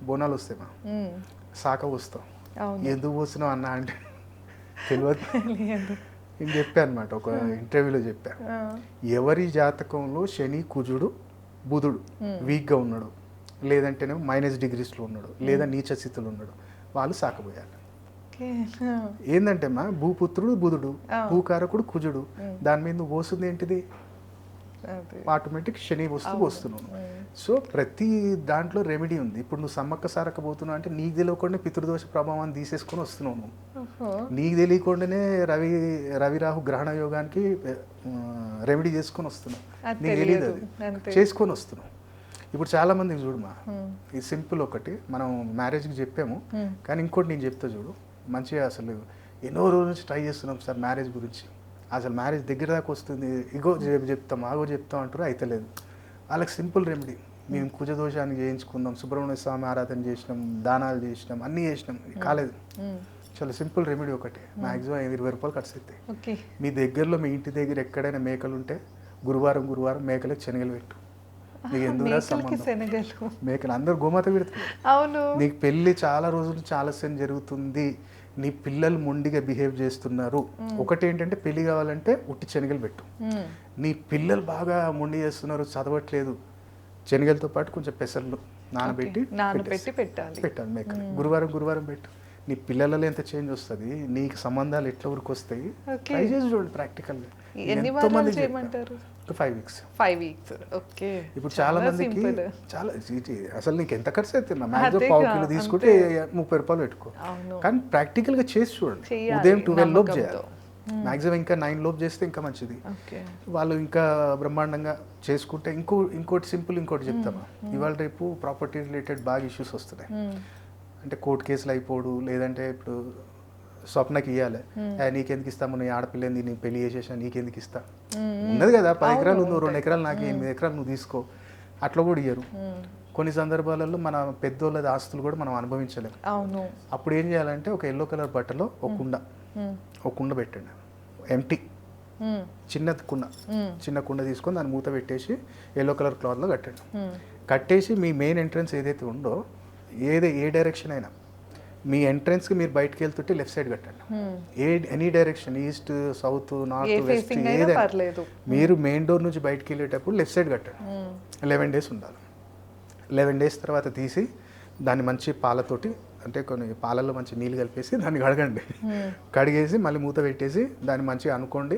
బోనాలు వస్తాయి సాక వస్తాం, ఎందుకు పోస్తున్నావు అన్న అంటే తెలియదు. నేను చెప్పాను అనమాట, ఒక ఇంటర్వ్యూలో చెప్పా, ఎవరి జాతకంలో శని కుజుడు బుధుడు వీక్గా ఉన్నాడు, లేదంటేనేమో -డిగ్రీస్లో ఉన్నాడు, లేదా నీచ స్థితిలో ఉన్నాడు, వాళ్ళు సాకపోయాలి. ఏంటంటే మా భూపుత్రుడు బుధుడు, భూకారకుడు కుజుడు, దాని మీద నువ్వు పోస్తుంది ఏంటిది ఆటోమేటిక్ శని వస్తున్నాను. సో ప్రతి దాంట్లో రెమెడీ ఉంది. ఇప్పుడు నువ్వు సమ్మక్క సారక్క పోతున్నావు అంటే నీకు తెలియకుండా పితృదోష ప్రభావాన్ని తీసేసుకొని వస్తున్నావు నువ్వు. నీకు తెలియకుండానే రవిరాహు గ్రహణ యోగానికి రెమెడీ చేసుకొని వస్తున్నావు, నీకు తెలియదు అది చేసుకొని వస్తున్నావు. ఇప్పుడు చాలా మందికి చూడమా, ఇది సింపుల్ ఒకటి మనం మ్యారేజ్కి చెప్పాము, కానీ ఇంకోటి నేను చెప్తా చూడు, మంచిగా అసలు ఎన్నో రోజుల నుంచి ట్రై చేస్తున్నాం సార్ మ్యారేజ్ గురించి, అసలు మ్యారేజ్ దగ్గర దాకా వస్తుంది, ఇగో చెప్తాం ఆగో చెప్తాం అంటారు, అయితే లేదు. వాళ్ళకి సింపుల్ రెమెడీ, మేము కుజదోషాన్ని చేయించుకుందాం, సుబ్రహ్మణ్య స్వామి ఆరాధన చేసినాం, దానాలు చేసినాం, అన్నీ చేసినాం, కాలేదు. చాలా సింపుల్ రెమెడీ ఒకటి, మ్యాక్సిమం 20 రూపాయలు ఖర్చు అవుతాయి. మీ దగ్గరలో మీ ఇంటి దగ్గర ఎక్కడైనా మేకలు ఉంటే గురువారం మేకలకు శనగలు పెట్టు, నీకు ఎందుకు సంబంధం, మేకలు అందరు గోమాత పెడుతున్నారు. నీకు పెళ్ళి చాలా రోజులు ఆలస్యం జరుగుతుంది, నీ పిల్లలు మొండిగా బిహేవ్ చేస్తున్నారు, ఒకటి ఏంటంటే పెళ్లి కావాలంటే ఉట్టి శనగలు పెట్టు. నీ పిల్లలు బాగా మొండి చేస్తున్నారు, చదవట్లేదు, శనగలతో పాటు కొంచెం పెసర్లు నానబెట్టి పెట్టాలి మేకలు. గురువారం పెట్టు, నీ పిల్లలలో ఎంత చేంజ్ వస్తుంది, నీకు సంబంధాలు ఎట్లా ఊరికొస్తాయి. ట్రై చేసి చూడండి ప్రాక్టికల్గా. ఎంతో మంది 5 వీక్స్. ఇప్పుడు చాలా మందికి చాలా అసలు నీకు ఎంత ఖర్చు అవుతుంది, మ్యాక్సిమం 1/4 కిలో తీసుకుంటే 30 రూపాయలు పెట్టుకో. కానీ ప్రాక్టికల్గా చేసి చూడండి. ఉదయం 12 లోపు చేయాలి, మ్యాక్సిమం ఇంకా 9 లోపు చేస్తే ఇంకా మంచిది. వాళ్ళు ఇంకా బ్రహ్మాండంగా చేసుకుంటే ఇంకోటి సింపుల్ ఇంకోటి చెప్తామా, ఇవాళ రేపు ప్రాపర్టీ రిలేటెడ్ బాగా ఇష్యూస్ వస్తున్నాయి. అంటే కోర్టు కేసులు అయిపోడు, లేదంటే ఇప్పుడు స్వప్నకి ఇవ్వాలి, నీకెందుకు ఇస్తాము, నీ ఆడపిల్లని నేను పెళ్లి చేసేసా నీకెందుకు ఇస్తా, ఉన్నది కదా 10 ఎకరాలు ఉంది, 2 ఎకరాలు నాకు, 8 ఎకరాలు నువ్వు తీసుకో, అట్లా కూడా ఇయ్యరు. కొన్ని సందర్భాలలో మన పెద్దోళ్ళ ఆస్తులు కూడా మనం అనుభవించలేము. అప్పుడు ఏం చేయాలంటే ఒక ఎల్లో కలర్ బట్టలో ఒక కుండ పెట్టండి, ఎంటీ చిన్న కుండ తీసుకొని దాన్ని మూత పెట్టేసి ఎల్లో కలర్ క్లాత్లో కట్టేసి మీ మెయిన్ ఎంట్రన్స్ ఏదైతే ఉందో ఏ డైరెక్షన్ అయినా మీ ఎంట్రన్స్కి మీరు బయటకు వెళ్తుంటే లెఫ్ట్ సైడ్ కట్టండి. Any direction, east south north west ఏదైనా మీరు మెయిన్ డోర్ నుంచి బయటకు వెళ్ళేటప్పుడు లెఫ్ట్ సైడ్ కట్టండి. 11 days ఉండాలి. 11 days తర్వాత తీసి దాన్ని మంచి పాలతోటి అంటే కొన్ని పాలల్లో మంచి నీళ్ళు కలిపేసి దాన్ని కడగండి, కడిగేసి మళ్ళీ మూత పెట్టేసి దాన్ని మంచిగా అనుకోండి,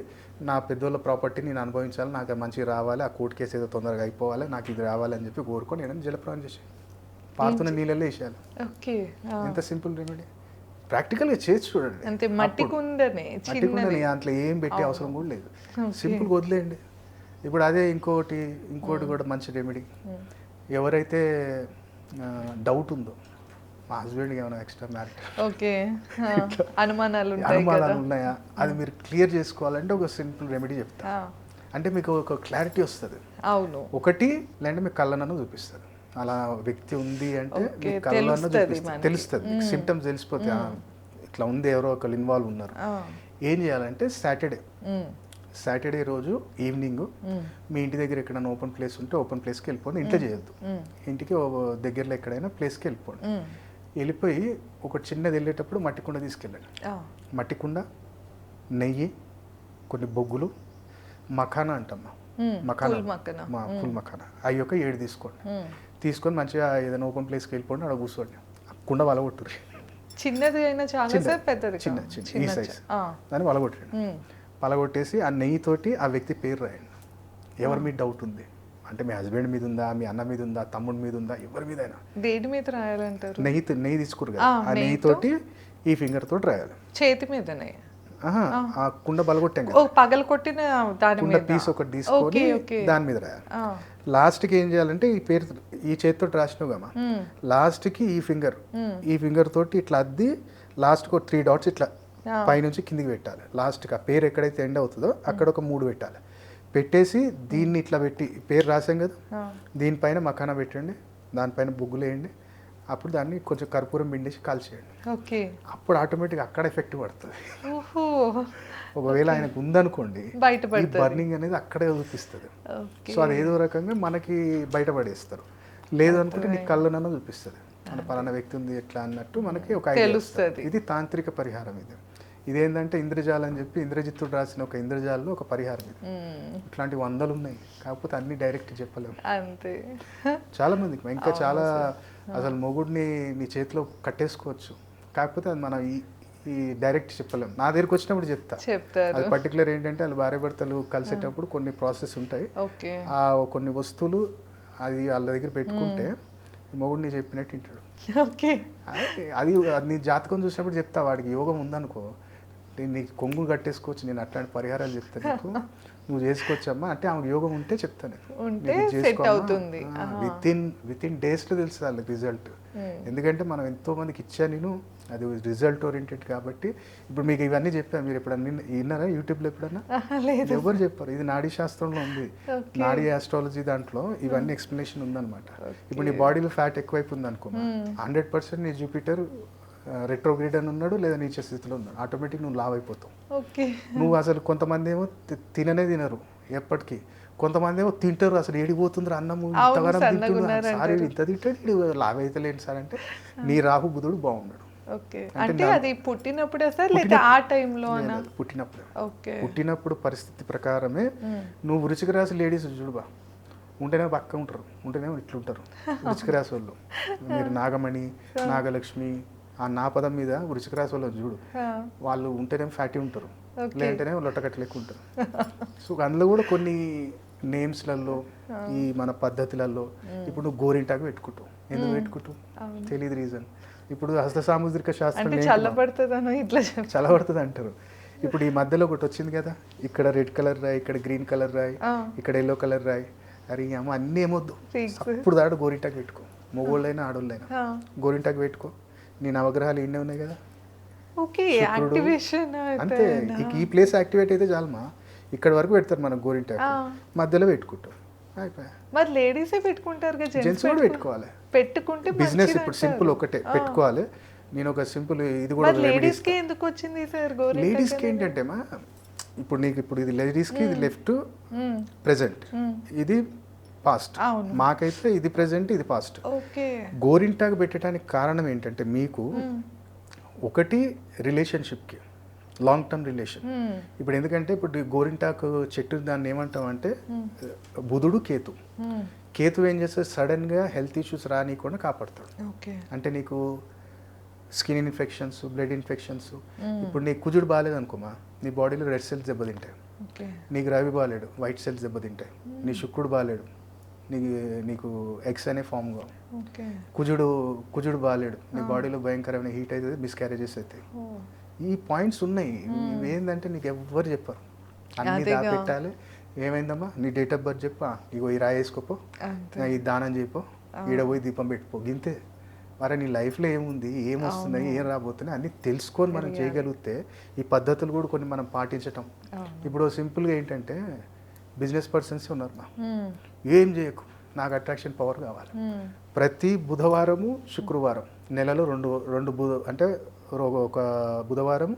నా పెద్దోళ్ళ ప్రాపర్టీ నేను అనుభవించాలి, నాకు అది మంచిగా రావాలి, ఆ కోర్టు కేసు ఏదో తొందరగా అయిపోవాలి, నాకు ఇది రావాలి అని చెప్పి కోరుకొని నేను జలప్రవాహం చేసి పారుతున్న నీళ్ళల్లో వేసేయాలి. ఓకే. ఎంత సింపుల్ రెమెడీ, ప్రాక్టికల్గా చేసి చూడండి. అంతే, మట్టి కుండనే దాంట్లో ఏం పెట్టే అవసరం కూడా లేదు, సింపుల్గా వదిలేయండి. ఇప్పుడు అదే ఇంకోటి కూడా మంచి రెమెడీ. ఎవరైతే డౌట్ ఉందో మా హస్బెండ్కి ఏమైనా ఎక్స్ట్రా మ్యారిట్ ఓకే అనుమానాలు ఉన్నాయా, అది మీరు క్లియర్ చేసుకోవాలంటే ఒక సింపుల్ రెమెడీ చెప్తా. అంటే మీకు ఒక క్లారిటీ వస్తుంది. అవును, ఒకటి లేదంటే మీకు కళ్ళనన్ను చూపిస్తుంది, అలా వ్యక్తి ఉంది అంటే కళ్ళనన్ను చూపిస్తుంది, తెలుస్తుంది, సిమ్టమ్స్ తెలిసిపోతాయి, ఇట్లా ఉంది, ఎవరో ఒకళ్ళు ఇన్వాల్వ్ ఉన్నారు. ఏం చేయాలంటే సాటర్డే రోజు ఈవినింగ్ మీ ఇంటి దగ్గర ఎక్కడైనా ఓపెన్ ప్లేస్ ఉంటే ఓపెన్ ప్లేస్కి వెళ్ళిపోండి, ఇంట్లో చేయొద్దు, ఇంటికి దగ్గరలో ఎక్కడైనా ప్లేస్కి వెళ్ళిపోండి. వెళ్ళిపోయి ఒక చిన్నది వెళ్ళేటప్పుడు మట్టి కుండ తీసుకెళ్ళండి. మట్టి కుండ, నెయ్యి, కొన్ని బొగ్గులు, మఖానా అంటమ్మా, ఫుల్ మఖానా, అవి ఒక 7 తీసుకోండి. తీసుకొని మంచిగా ఏదైనా ఓపెన్ ప్లేస్కి వెళ్ళిపోండి, అక్కడ కూర్చోండి, కుండ వలగొట్టుర్రి. చిన్నది అయినా చాలా పెద్దది, చిన్న ఈ సైజ్, దాన్ని వలగొట్టండి. పలగొట్టేసి ఆ నెయ్యితోటి ఆ వ్యక్తి పేరు రాయండి. ఎవరి మీద డౌట్ ఉంది అంటే మీ హస్బెండ్ మీద ఉందా, మీ అన్న మీద ఉందా, తమ్ముడి మీద ఉందా, ఎవరి మీద అయినా. దేని మీద రాయాలంటారు? నెయ్యి తీసుకురు కదా, ఆ నెయ్యితోటి ఈ ఫింగర్ తోటి రాయాలి. చేతి మీదనే? ఆ కుండ బలగొట్టాం కదా, పగల కొట్టిన దాని కుండ పీస్ ఒకటి తీసుకొని దాని మీద రాయాలి. లాస్ట్కి ఏం చేయాలంటే ఈ పేరు ఈ చేతితో రాసినావు కమ్మా, లాస్ట్కి ఈ ఫింగర్ తోటి ఇట్లా అద్ది లాస్ట్కి 3 డాట్స్ ఇట్లా పైనుంచి కిందికి పెట్టాలి. లాస్ట్కి ఆ పేరు ఎక్కడైతే ఎండ్ అవుతుందో అక్కడ ఒక 3 పెట్టాలి. పెట్టేసి దీన్ని ఇట్లా పెట్టి పేరు రాసాం కదా, దీనిపైన మఖానా పెట్టండి, దానిపైన బొగ్గులు వేయండి, అప్పుడు దాన్ని కొంచెం కర్పూరం పిండేసి కాల్చేయండి. అప్పుడు ఆటోమేటిక్గా అక్కడ ఎఫెక్ట్ పడుతుంది. ఒకవేళ ఆయనకు ఉందనుకోండి ఈ బర్నింగ్ అనేది అక్కడే చూపిస్తుంది. సో అది ఏదో రకంగా మనకి బయటపడేస్తారు. లేదు అనుకుంటే నీ కళ్ళనన్నా చూపిస్తుంది, మన పలానా వ్యక్తి ఉంది ఎట్లా అన్నట్టు మనకి ఒక ఐడియా వస్తుంది. ఇది తాంత్రిక పరిహారం. ఇదేంటంటే ఇంద్రజాలం అని చెప్పి ఇంద్రజిత్తుడు రాసిన ఒక ఇంద్రజాలలో ఒక పరిహారం ఇది. ఇట్లాంటి 100 ఉన్నాయి, కాకపోతే అన్ని డైరెక్ట్ చెప్పలేము. అంతే, చాలా మందికి ఇంకా చాలా అసలు మొగుడిని నీ చేతిలో కట్టేసుకోవచ్చు, కాకపోతే అది మనం ఈ డైరెక్ట్ చెప్పలేము. నా దగ్గరికి వచ్చినప్పుడు చెప్తారు. అది పర్టికులర్ ఏంటంటే వాళ్ళు భార్య భర్తలు కలిసేటప్పుడు కొన్ని ప్రాసెస్ ఉంటాయి, ఆ కొన్ని వస్తువులు అది వాళ్ళ దగ్గర పెట్టుకుంటే మొగుడిని చెప్పినట్టు వింటాడు. అది నీ జాతకం చూసినప్పుడు చెప్తా, వాడికి యోగం ఉందనుకో నీకు కొంగు కట్టేసుకోవచ్చు, నేను అట్లాంటి పరిహారాలు చెప్తాను నీకు, నువ్వు చేసుకోవచ్చమ్మా అంటే ఆమెకు యోగం ఉంటే చెప్తాను. విత్ ఇన్ డేస్లో తెలుసు వాళ్ళకి రిజల్ట్. ఎందుకంటే మనం ఎంతో మందికి ఇచ్చా, నేను అది రిజల్ట్ ఓరియంటెడ్ కాబట్టి. ఇప్పుడు మీకు ఇవన్నీ చెప్పాను, మీరు ఎప్పుడన్నా విన్నారా యూట్యూబ్లో ఎప్పుడన్నా? ఎవరు చెప్పారు, ఇది నాడీ శాస్త్రంలో ఉంది, నాడీ ఆస్ట్రాలజీ దాంట్లో ఇవన్నీ ఎక్స్ప్లెనేషన్ ఉందన్నమాట. ఇప్పుడు నీ బాడీలో ఫ్యాట్ ఎక్కువైపు ఉంది అనుకో, 100% నీ జూపిటర్ రెట్రోగ్రేడ్ అని ఉన్నాడు లేదా నీచ స్థితిలో ఉన్నాడు, ఆటోమేటిక్ నువ్వు లావ్ అయిపోతావు. నువ్వు అసలు కొంతమంది ఏమో తిననే తినరు ఎప్పటికీ, కొంతమంది ఏమో తింటారు, అసలు ఏడిపోతుండ్రు అన్నము ఇంతగానం తింటున్నారు, సారీ ఇంత తింటాడు లావ్ అయితే లేని సార్ అంటే నీ రాహు బుధుడు బాగున్నాడు. పుట్టినప్పుడు పరిస్థితి ప్రకారమే నువ్వు వృశ్చిక రాశి లేడీస్ చూడుబా, ఉంటేనే పక్క ఉంటారు, ఉంటేనే ఇట్లుంటారు వృశ్చిక రాశి వాళ్ళు. మీరు నాగమణి, నాగలక్ష్మి, ఆ నా పదం మీద వృశ్చిక రాశి వాళ్ళు చూడు, వాళ్ళు ఉంటేనే ఫ్యాటీ ఉంటారు, లేదంటేనే లొట్టకట్ట లెక్క ఉంటారు. సో అందులో కూడా కొన్ని నేమ్స్లలో ఈ మన పద్ధతులలో ఇప్పుడు నువ్వు గోరింటాకు పెట్టుకుంటావు, ఎందుకు పెట్టుకుంటావు తెలియదు రీజన్. ఇప్పుడు హస్త సాముద్రిక శాస్త్రం చల్లబడుతుంది అంటారు. ఇప్పుడు ఈ మధ్యలో ఒకటి వచ్చింది కదా, ఇక్కడ రెడ్ కలర్ రాయి, ఇక్కడ గ్రీన్ కలర్ రాయి, ఇక్కడ ఎల్లో కలర్ రాయి, అరే అమ్మ అన్నీ ఏమొద్దు, అప్పుడు దాడు గోరింటాకు పెట్టుకో, మగోళ్ళైనా ఆడోళ్ళైనా గోరింటాకు పెట్టుకో. నీ నవగ్రహాలు ఎన్నే ఉన్నాయి కదా, అంతే ఈ ప్లేస్ యాక్టివేట్ అయితే చాలమా, ఇక్కడ వరకు పెడతారు మనం గోరింటాకు, మధ్యలో పెట్టుకుంటాం అయిపోయా. మరి లేడీసే పెట్టుకుంటారు కదా, జెంట్స్ కూడా పెట్టుకోవాలి, పెట్టుకుంటే బిజినెస్ ఇప్పుడు సింపుల్ ఒకటే పెట్టుకోవాలి. నేను ఒక సింపుల్ ఇది కూడా లేడీస్కి ఎందుకు వచ్చింది సార్? లేడీస్కి ఏంటంటే మా ఇప్పుడు నీకు ఇప్పుడు ఇది లేడీస్కి ఇది లెఫ్ట్ ప్రెజెంట్, ఇది పాస్ట్, మాకైతే ఇది ప్రెజెంట్ ఇది పాస్ట్. గోరింటాకు పెట్టడానికి కారణం ఏంటంటే మీకు ఒకటి రిలేషన్షిప్కి లాంగ్ టర్మ్ రిలేషన్. ఇప్పుడు ఎందుకంటే ఇప్పుడు గోరింటాకు చెట్టు దాన్ని ఏమంటాం అంటే బుధుడు కేతు, కేతు ఏం చేస్తాడు సడన్గా హెల్త్ ఇష్యూస్ రానికుండా కాపాడుతాడు. అంటే నీకు స్కిన్ ఇన్ఫెక్షన్స్, బ్లడ్ ఇన్ఫెక్షన్స్. ఇప్పుడు నీ కుజుడు బాగాలేదు అనుకోమా, నీ బాడీలో రెడ్ సెల్స్ దెబ్బతింటాయి. నీకు రవి బాగాలేడు, వైట్ సెల్స్ దెబ్బతింటాయి. నీ శుక్రుడు బాగాలేడు, నీకు ఎగ్స్ అనే ఫామ్గా. కుజుడు బాగాలేడు, నీ బాడీలో భయంకరమైన హీట్ అవుతుంది, మిస్క్యారేజెస్ అవుతాయి. ఈ పాయింట్స్ ఉన్నాయి. ఏంటంటే నీకు ఎవ్వరు చెప్పరు, అన్ని దాపెట్టాలి. ఏమైందమ్మా నీ డేట్ ఆఫ్ బర్త్ చెప్పా, ఇగో ఈ రాయేసుకోపో, ఈ దానం చేయిపో, ఈడ పోయి దీపం పెట్టుకో, గింతే. మరి నీ లైఫ్లో ఏముంది, ఏమొస్తున్నాయి, ఏం రాబోతున్నాయి అన్నీ తెలుసుకొని మనం చేయగలిగితే ఈ పద్ధతులు కూడా కొన్ని మనం పాటించటం. ఇప్పుడు సింపుల్గా ఏంటంటే బిజినెస్ పర్సన్స్ ఉన్నారు మా, ఏం చేయకు, నాకు అట్రాక్షన్ పవర్ కావాలి. ప్రతి బుధవారము శుక్రవారం నెలలో రెండు అంటే ఒక బుధవారం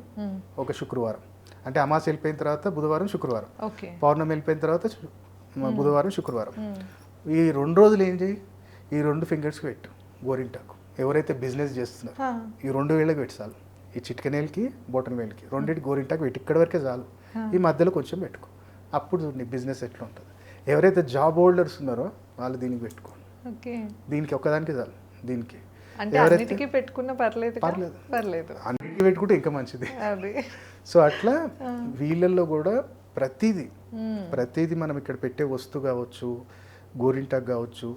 ఒక శుక్రవారం, అంటే అమాస వెళ్ళిపోయిన తర్వాత బుధవారం శుక్రవారం, పౌర్ణమి వెళ్ళిపోయిన తర్వాత బుధవారం శుక్రవారం. ఈ 2 రోజులు ఏం చేయి, ఈ 2 ఫింగర్స్కి పెట్టు గోరింటాకు. ఎవరైతే బిజినెస్ చేస్తున్నారు ఈ 2 వేళ్ళకి పెట్టి చాలు, ఈ చిటికనేలకి బొటన్ వేలకి రెండింటి గోరింటాకు పెట్టి ఇక్కడ వరకే చాలు, ఈ మధ్యలో కొంచెం పెట్టుకో. అప్పుడు నీ బిజినెస్ ఎట్లా ఉంటుంది. ఎవరైతే జాబ్ హోల్డర్స్ ఉన్నారో వాళ్ళు దీనికి పెట్టుకోండి, దీనికి ఒక్కదానికి చాలు. దీనికి అన్నిటికీ పర్లేదు, అన్నిటికీ పెట్టుకుంటే ఇంకా మంచిది. సో అట్లా వీళ్ళల్లో కూడా ప్రతిదీ మనం ఇక్కడ పెట్టే వస్తువు కావచ్చు, గోరింటాకు కావచ్చు.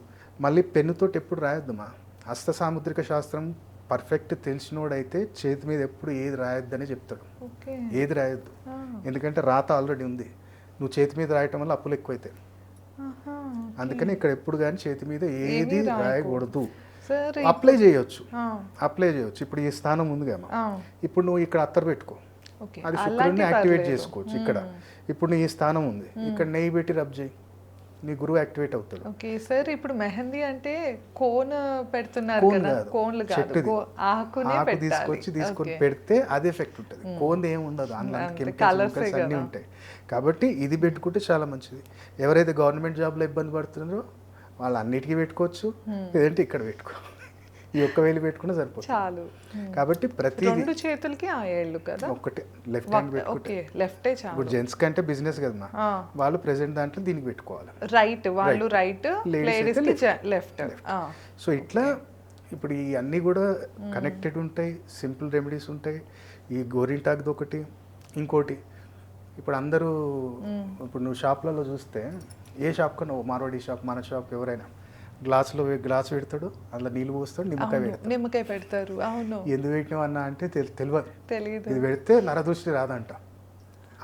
మళ్ళీ పెన్నుతోటి ఎప్పుడు రాయొద్దమ్మా. హస్త సాముద్రిక శాస్త్రం పర్ఫెక్ట్ తెలిసినోడైతే చేతి మీద ఎప్పుడు ఏది రాయొద్దని చెప్తాడు, ఏది రాయొద్దు. ఎందుకంటే రాత ఆల్రెడీ ఉంది, నువ్వు చేతి మీద రాయటం వల్ల అప్పులు ఎక్కువైతాయి. అందుకని ఇక్కడ ఎప్పుడు కానీ చేతి మీద ఏది రాయకూడదు. అప్లై చేయొచ్చు. ఇప్పుడు ఈ స్థానం ఉందిగా, ఇప్పుడు నువ్వు ఇక్కడ అత్తరు పెట్టుకో, అది శుక్రుడిని యాక్టివేట్ చేసుకోవచ్చు. ఇక్కడ ఇప్పుడు నీ స్థానం ఉంది, ఇక్కడ నెయ్యి పెట్టి రబ్ చేయి, నీ గురువు యాక్టివేట్ అవుతాడు. ఓకే సార్, ఇప్పుడు మెహందీ అంటే కోన్ పెడుతున్నారు కదా, కోన్లు కాదు, ఆకు తీసుకొని పెడితే అది ఎఫెక్ట్ ఉంటుంది. కోన్ ఏమి ఉండదు, కెమికల్స్ అన్నీ ఉంటాయి. కాబట్టి ఇది పెట్టుకుంటే చాలా మంచిది. ఎవరైతే గవర్నమెంట్ జాబ్లో ఇబ్బంది పడుతున్నారో వాళ్ళు అన్నిటికీ పెట్టుకోవచ్చు, లేదంటే ఇక్కడ పెట్టుకో, ఈ ఒక్క వేలు పెట్టుకున్నా సరిపోతుంది చాలు. కాబట్టి ప్రతి 2 చేతులకి కదా, ఒకటే లెఫ్ట్ హ్యాండ్ పెట్టుకుంటే లెఫ్టే చాలు. ఇప్పుడు జెంట్స్ కంటే బిజినెస్ కదమ్మా, వాళ్ళు ప్రెసెంట్ దాంట్లో దీనికి పెట్టుకోవాలి, రైట్ వాళ్ళు రైట్, లేడీస్ కి లెఫ్ట్. సో ఇట్లా ఇప్పుడు ఈ అన్నీ కూడా కనెక్టెడ్ ఉంటాయి, సింపుల్ రెమెడీస్ ఉంటాయి. ఈ గోరింటాకుది ఒకటి, ఇంకోటి ఇప్పుడు అందరూ ఇప్పుడు నువ్వు షాప్లలో చూస్తే ఏ షాప్ కన్నా, మార్వాడి షాప్, మన షాప్, ఎవరైనా గ్లాస్ పెడతాడు, అందులో నీళ్ళు పోస్తాడు, నిమ్మకాయ పెడతారు. అవును, ఎందుకు పెట్టినావు అన్న అంటే తెలియదు. ఇది పెడితే నరదృష్టి రాదంట,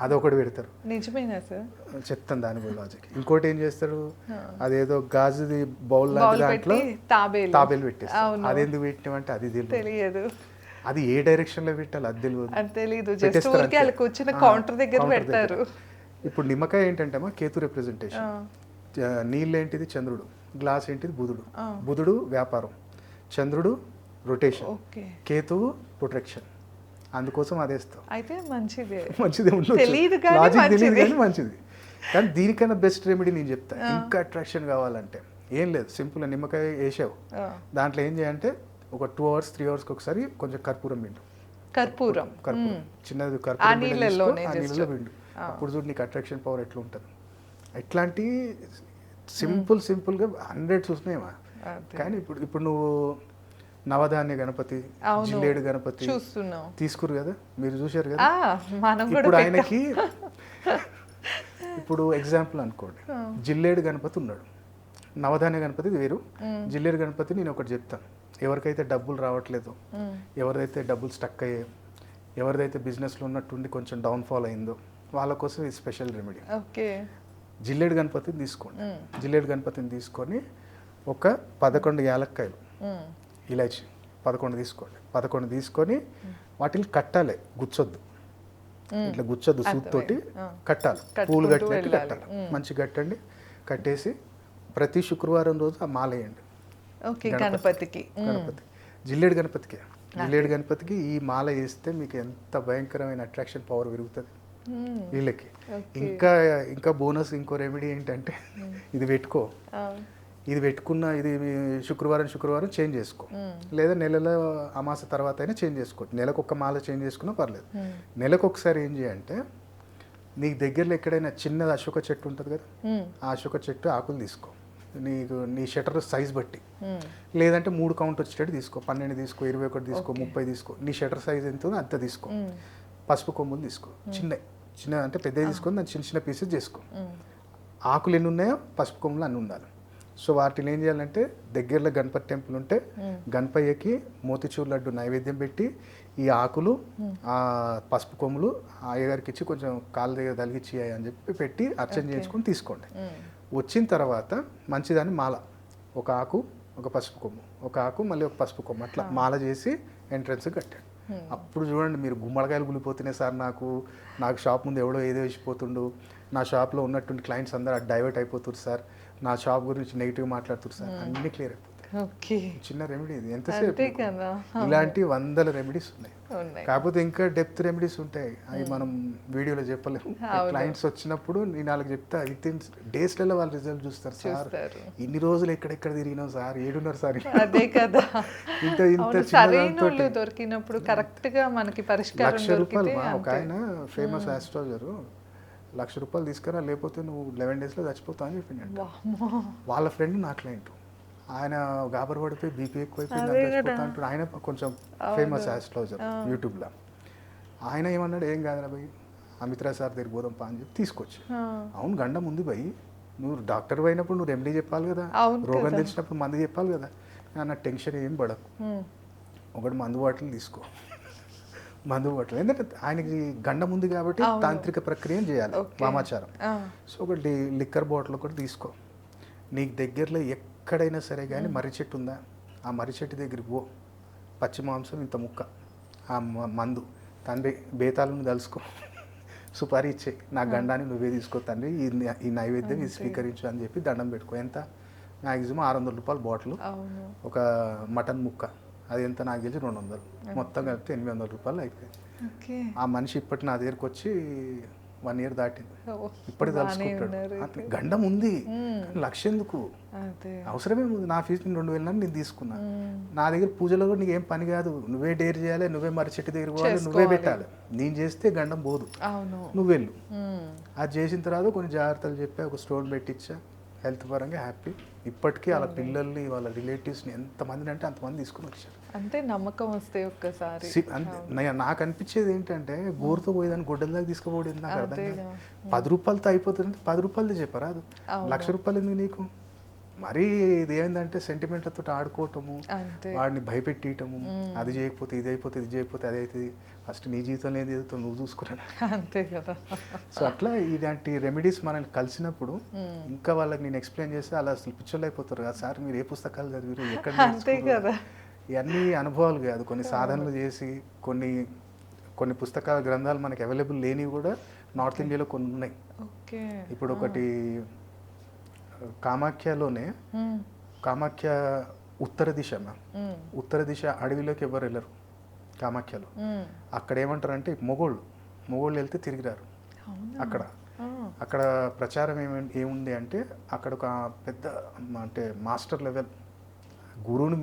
అదొకటి పెడతారు. నిజమేనా సార్? చెప్తాను దాని గురించి లాజిక్. ఇంకోటి ఏం చేస్తాడు, అదేదో గాజుది బౌల్ లాంటి దాంట్లో తాబేలు పెట్టేస్తాడు. అది ఎందుకు పెట్టినామంటే అది తెలియదు, అది ఏ డైరెక్షన్ లో పెట్టాలి అది తెలియదు. కౌంటర్ దగ్గర పెడతారు. ఇప్పుడు నిమ్మకాయ ఏంటంటే కేతు రిప్రజెంటేషన్, నీళ్ళు ఏంటిది చంద్రుడు, గ్లాస్ ఏంటిది బుధుడు వ్యాపారం, చంద్రుడు రొటేషన్, కేతువు ప్రొటెక్షన్. అందుకోసం అదేస్తాం. అయితే మంచిదే లాజిక్ తెలియదు కానీ మంచిది. కానీ దీనికన్నా బెస్ట్ రెమెడీ నేను చెప్తా. ఇంకా అట్రాక్షన్ కావాలంటే ఏం లేదు, సింపుల్ నిమ్మకాయ వేసావు, దాంట్లో ఏం చేయాలంటే ఒక 2 hours 3 hours ఒకసారి కొంచెం కర్పూరం పిండు, చిన్నది కర్పూరం నీళ్ళలో పిండు. అప్పుడు చూడు నీకు అట్రాక్షన్ పవర్ ఎట్లా ఉంటుంది. ఇట్లాంటి సింపుల్గా 100 చూసినాయమా. కానీ ఇప్పుడు నువ్వు నవధాన్య గణపతి, జిల్లేడు గణపతి తీసుకురు కదా, మీరు చూశారు కదా. ఇప్పుడు ఆయనకి ఇప్పుడు ఎగ్జాంపుల్ అనుకోండి, జిల్లేడు గణపతి ఉన్నాడు, నవధాన్య గణపతి వేరు. జిల్లేడు గణపతి నేను ఒకటి చెప్తాను, ఎవరికైతే డబ్బులు రావట్లేదు, ఎవరిదైతే డబ్బులు స్టక్ అయ్యాయి, ఎవరిదైతే బిజినెస్లో ఉన్నట్టుండి కొంచెం డౌన్ఫాల్ అయిందో వాళ్ళ కోసం ఇది స్పెషల్ రెమెడీ. జిల్లేడు గణపతిని తీసుకోండి. జిల్లేడు గణపతిని తీసుకొని ఒక 11 యాలక్కాయలు, ఇలాచి 11 తీసుకోండి. 11 తీసుకొని వాటిని కట్టాలి, గుచ్చొద్దు, ఇట్లా గుచ్చొద్దు, సూత్తోటి కట్టాలి, పూలు కట్టినట్టు కట్టాలి. మంచి కట్టండి. కట్టేసి ప్రతి శుక్రవారం రోజు ఆ మాల వేయండి గణపతి. జిల్లేడు గణపతికి ఈ మాల వేస్తే మీకు ఎంత భయంకరమైన అట్రాక్షన్ పవర్ పెరుగుతుంది వీళ్ళకి. ఇంకా బోనస్ ఇంకో రెమెడీ ఏంటంటే ఇది పెట్టుకున్న ఇది శుక్రవారం చేంజ్ చేసుకో, లేదా నెలలో అమాస తర్వాత అయినా చేంజ్ చేసుకో. నెలకు ఒక మాల చేంజ్ చేసుకున్నా పర్లేదు. నెలకు ఒకసారి ఏం చేయంటే నీకు దగ్గరలో ఎక్కడైనా చిన్నది అశోక చెట్టు ఉంటుంది కదా, ఆ అశోక చెట్టు ఆకులు తీసుకో, నీ షటర్ సైజ్ బట్టి, లేదంటే 3 కౌంట్ వచ్చేటట్టు తీసుకో, 12 తీసుకో, 21 తీసుకో, 30 తీసుకో, నీ షటర్ సైజ్ ఎంత ఉందో అంత తీసుకో. పసుపు కొమ్ములు తీసుకో, చిన్న అంటే పెద్దవి తీసుకొని దాన్ని చిన్న చిన్న పీసెస్ చేసుకో. ఆకులు ఎన్ని ఉన్నాయో పసుపు కొమ్ములు అన్ని ఉండాలి. సో వాటిని ఏం చేయాలంటే దగ్గరలో గణపతి టెంపుల్ ఉంటే గణపయ్యకి మోతిచూర్ లడ్డు నైవేద్యం పెట్టి ఈ ఆకులు ఆ పసుపు కొమ్ములు అయ్యగారికి ఇచ్చి కొంచెం కాళ్ళ దగ్గర తలిగించి అని చెప్పి పెట్టి అర్చన చేయించుకొని తీసుకోండి. వచ్చిన తర్వాత మంచిదాన్ని మాల, ఒక ఆకు ఒక పసుపు కొమ్ము, ఒక ఆకు మళ్ళీ ఒక పసుపు కొమ్ము, అట్లా మాల చేసి ఎంట్రన్స్ కట్టాడు. అప్పుడు చూడండి మీరు గుమ్మడికాయలు గులిపోతున్నాయి సార్, నాకు షాప్ ముందు ఎవడో ఏదో వేసిపోతుండు, నా షాప్లో ఉన్నటువంటి క్లయింట్స్ అందరూ డైవర్ట్ అయిపోతున్నారు సార్, నా షాప్ గురించి నెగిటివ్ మాట్లాడుతున్నారు సార్, అన్నీ క్లియర్ అయిపోతాయి. చిన్న రెమెడీ ఇది, ఎంతసేపు ఇలాంటి 100 రెమెడీస్ ఉన్నాయి. కాకపోతే ఇంకా డెప్త్ రెమెడీస్ ఉంటాయి, అవి మనం వీడియోలో చెప్పలేము. క్లయింట్స్ వచ్చినప్పుడు నేను వాళ్ళకి చెప్తా, విత్ ఇన్ డేస్లలో వాళ్ళు రిజల్ట్ చూస్తారు. సార్ ఇన్ని రోజులు ఎక్కడెక్కడ తిరిగినాం సార్, ఏడున్నారు సార్, అదే కదా ఇంత చిన్న దొరికినప్పుడు కరెక్ట్ గా మనకి పరిష్కారం. ₹1,00,000 ఒక ఆయన ఫేమస్ ఆస్ట్రాలజర్ ₹1,00,000 తీసుకురా లేకపోతే నువ్వు 11 daysలో చచ్చిపోతావు అని చెప్పిండు. వాళ్ళ ఫ్రెండ్ నా క్లయింట్, ఆయన గాబర్ పడిపోయి బీపీ ఎక్కువైపోయింది అంటాడు. ఆయన కొంచెం ఫేమస్ ఆస్ట్రాలజర్ యూట్యూబ్లో. ఆయన ఏమన్నాడు, ఏం కాదురా భయ్ అమిత్రా సార్ దగ్గర పోదాంపా అని చెప్పి తీసుకొచ్చి, అవును గండం ఉంది భయ్, నువ్వు డాక్టర్ అయినప్పుడు నువ్వు రెమెడీ చెప్పాలి కదా, రోగం తెలిసినప్పుడు మందు చెప్పాలి కదా. నా టెన్షన్ ఏం పడకు, ఒకటి మందు బాటిల్ తీసుకో, మందు బాటిల్, ఎందుకంటే ఆయనకి గండం ఉంది కాబట్టి తాంత్రిక ప్రక్రియ చేయాలి, వామాచారం. సో ఒకటి లిక్కర్ బాటిల్ ఒకటి తీసుకో, నీకు దగ్గరలో ఎక్కడైనా సరే కానీ మర్రి చెట్టు ఉందా, ఆ మర్రి చెట్టు దగ్గరికి పో, పచ్చి మాంసం ఇంత ముక్క, ఆ మందు తండ్రి బేతాలను తలుసుకో, సుపారీ ఇచ్చేయి, నా గండాన్ని నువ్వే తీసుకో తండ్రి, ఈ నైవేద్యం ఇది స్వీకరించు అని చెప్పి దండం పెట్టుకో. ఎంత మ్యాక్సిమం ₹600 బాటిల్, ఒక మటన్ ముక్క, అది ఎంత నాకు తెలిసి 200, మొత్తం కలిపితే ₹800 అయిపోయింది. ఆ మనిషి ఇప్పటి నా దగ్గరకు వచ్చి 1 year దాటింది, ఇప్పటికి తలుచుకుంటాడు. గండం ఉంది, లక్ష్యం ఎందుకు, అవసరమే ఉంది. నా ఫీజు నేను 2,000 నేను తీసుకున్నా, నా దగ్గర పూజలో కూడా నీకు ఏం పని కాదు, నువ్వే డేర్ చేయాలి, నువ్వే మర్రి చెట్టు దగ్గర పోవాలి, నువ్వే పెట్టాలి. నేను చేస్తే గండం పోదు, నువ్వు వెళ్ళు. అది చేసిన తర్వాత కొన్ని జాగ్రత్తలు చెప్పి ఒక స్టోన్ పెట్టించా, హెల్త్ పరంగా హ్యాపీ. ఇప్పటికీ వాళ్ళ పిల్లల్ని వాళ్ళ రిలేటివ్స్ని ఎంతమందిని అంటే అంతమంది తీసుకుని వచ్చారు. అంటే నమ్మకం వస్తే ఒక్కసారి నాకు అనిపించేది ఏంటంటే, గోరుతో పోయేదాన్ని గొడ్డల దాకా తీసుకుపోవడం నాకు అర్థం కాదు. ₹10 అయిపోతుందంటే ₹10 చెప్పరా, అది ₹1,00,000 ఎందుకు నీకు? మరీ ఇది ఏంటంటే సెంటిమెంట్లతో ఆడుకోవటము, వాడిని భయపెట్టేయటము, అది చేయకపోతే ఇది అయిపోతే, ఇది చేయకపోతే అది అవుతుంది, ఫస్ట్ నీ జీవితంలో ఏది ఏదో నువ్వు చూసుకున్నాను, అంతే కదా. సో అట్లా ఇలాంటి రెమెడీస్ మనల్ని కలిసినప్పుడు ఇంకా వాళ్ళకి నేను ఎక్స్ప్లెయిన్ చేస్తే అలా అసలు పిచ్చోళ్ళు అయిపోతారు కదా సార్, మీరు ఏ పుస్తకాలు చదివారు, ఎక్కడ కదా. ఇవన్నీ అనుభవాలు కాదు, కొన్ని సాధనలు చేసి కొన్ని పుస్తకాల గ్రంథాలు మనకి అవైలబుల్ లేనివి కూడా నార్త్ ఇండియాలో కొన్ని ఉన్నాయి. ఇప్పుడు ఒకటి కామాఖ్యలోనే, కామాఖ్య ఉత్తర దిశ అడవిలోకి ఎవరు వెళ్ళరు కామాఖ్యలో. అక్కడ ఏమంటారంటే మొగోళ్ళు వెళ్తే తిరిగి రారు. అక్కడ ప్రచారం ఏముంది అంటే, అక్కడ ఒక పెద్ద అంటే మాస్టర్ లెవెల్ గురువుని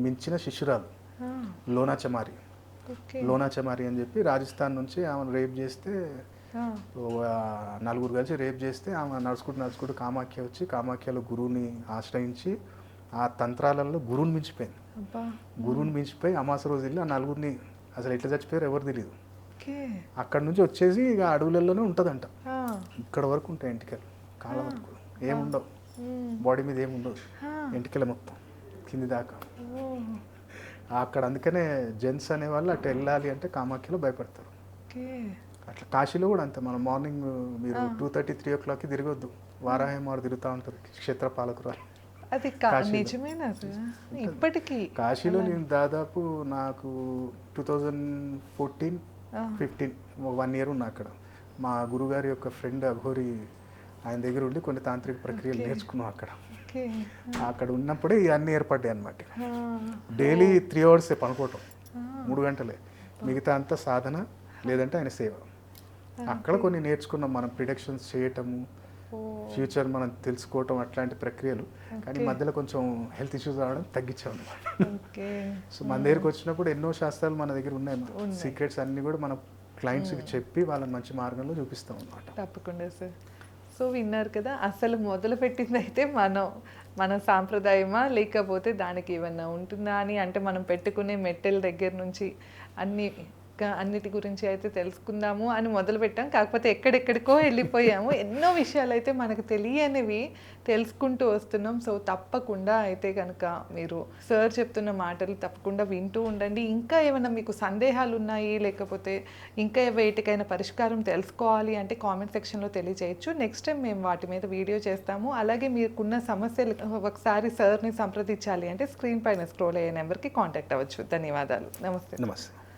మించిన శిష్యురాలు లోనాచమారి అని చెప్పి రాజస్థాన్ నుంచి ఆమెను రేప్ చేస్తే, 4 కలిసి రేప్ చేస్తే ఆమె నడుచుకుంటూ కామాఖ్య వచ్చి కామాఖ్యలో గురువుని ఆశ్రయించి ఆ తంత్రాలలో గురువుని మించిపోయి అమాస రోజు వెళ్ళి ఆ 4 అసలు ఎట్లా చచ్చిపోయారు ఎవరు తెలియదు. అక్కడ నుంచి వచ్చేసి ఇక అడవులలోనే ఉంటుందంట, ఇక్కడ వరకు ఉంటాయి ఎంటికలు, కాళ్ళ వరకు ఏముండవు, బాడీ మీద ఏముండదు, ఎంటికల మొత్తం కింది దాకా అక్కడ. అందుకనే జెంట్స్ అనేవాళ్ళు అటు వెళ్ళాలి అంటే కామాఖ్యలో భయపడతారు. అట్లా కాశీలో కూడా అంతే, మనం మార్నింగ్ మీరు 2:30, 3 o'clockకి తిరగొద్దు, వారాహేమారు తిరుగుతూ ఉంటారు క్షేత్రపాలకురాలు. అది నిజమేనా ఇప్పటికీ? కాశీలో నేను దాదాపు నాకు 2014-15 1 year ఉన్నా అక్కడ. మా గురుగారి యొక్క ఫ్రెండ్ అఘోరి, ఆయన దగ్గర ఉండి కొన్ని తాంత్రిక ప్రక్రియలు నేర్చుకున్నాం అక్కడ. అక్కడ ఉన్నప్పుడే ఇవన్నీ ఏర్పడ్డాయి అనమాట. డైలీ 3 hours పనుకోవటం, 3 గంటలే, మిగతా అంతా సాధన లేదంటే ఆయన సేవ. అక్కడ కొన్ని నేర్చుకున్నాం మనం, ప్రిడిక్షన్స్ చేయటము, ఫ్యూచర్ మనం తెలుసుకోవటం, అట్లాంటి ప్రక్రియలు. కానీ మధ్యలో కొంచెం హెల్త్ ఇష్యూస్ రావడం తగ్గించాం అనమాట. సో మన దగ్గరికి వచ్చినప్పుడు ఎన్నో శాస్త్రాలు మన దగ్గర ఉన్నాయి, సీక్రెట్స్ అన్నీ కూడా మన క్లయింట్స్కి చెప్పి వాళ్ళని మంచి మార్గంలో చూపిస్తాం అనమాట. తప్పకుండా సార్. సో విన్నారు కదా, అసలు మొదలు పెట్టింది అయితే మన సాంప్రదాయమా లేకపోతే దానికి ఏమన్నా ఉంటుందా అని. అంటే మనం పెట్టుకునే మెట్టెల దగ్గర నుంచి అన్నిటి గురించి అయితే తెలుసుకుందాము అని మొదలుపెట్టాం. కాకపోతే ఎక్కడెక్కడికో వెళ్ళిపోయాము. ఎన్నో విషయాలు అయితే మనకు తెలియనివి తెలుసుకుంటూ వస్తున్నాం. సో తప్పకుండా అయితే కనుక మీరు సార్ చెప్తున్న మాటలు తప్పకుండా వింటూ ఉండండి. ఇంకా ఏమైనా మీకు సందేహాలు ఉన్నాయి, లేకపోతే ఇంకా వేటికైనా పరిష్కారం తెలుసుకోవాలి అంటే కామెంట్ సెక్షన్లో తెలియజేయచ్చు. నెక్స్ట్ టైం మేము వాటి మీద వీడియో చేస్తాము. అలాగే మీకున్న సమస్యలు ఒకసారి సార్ని సంప్రదించాలి అంటే స్క్రీన్ పైన స్క్రోల్ అయ్యే నెంబర్కి కాంటాక్ట్ అవ్వచ్చు. ధన్యవాదాలు. నమస్తే. నమస్తే.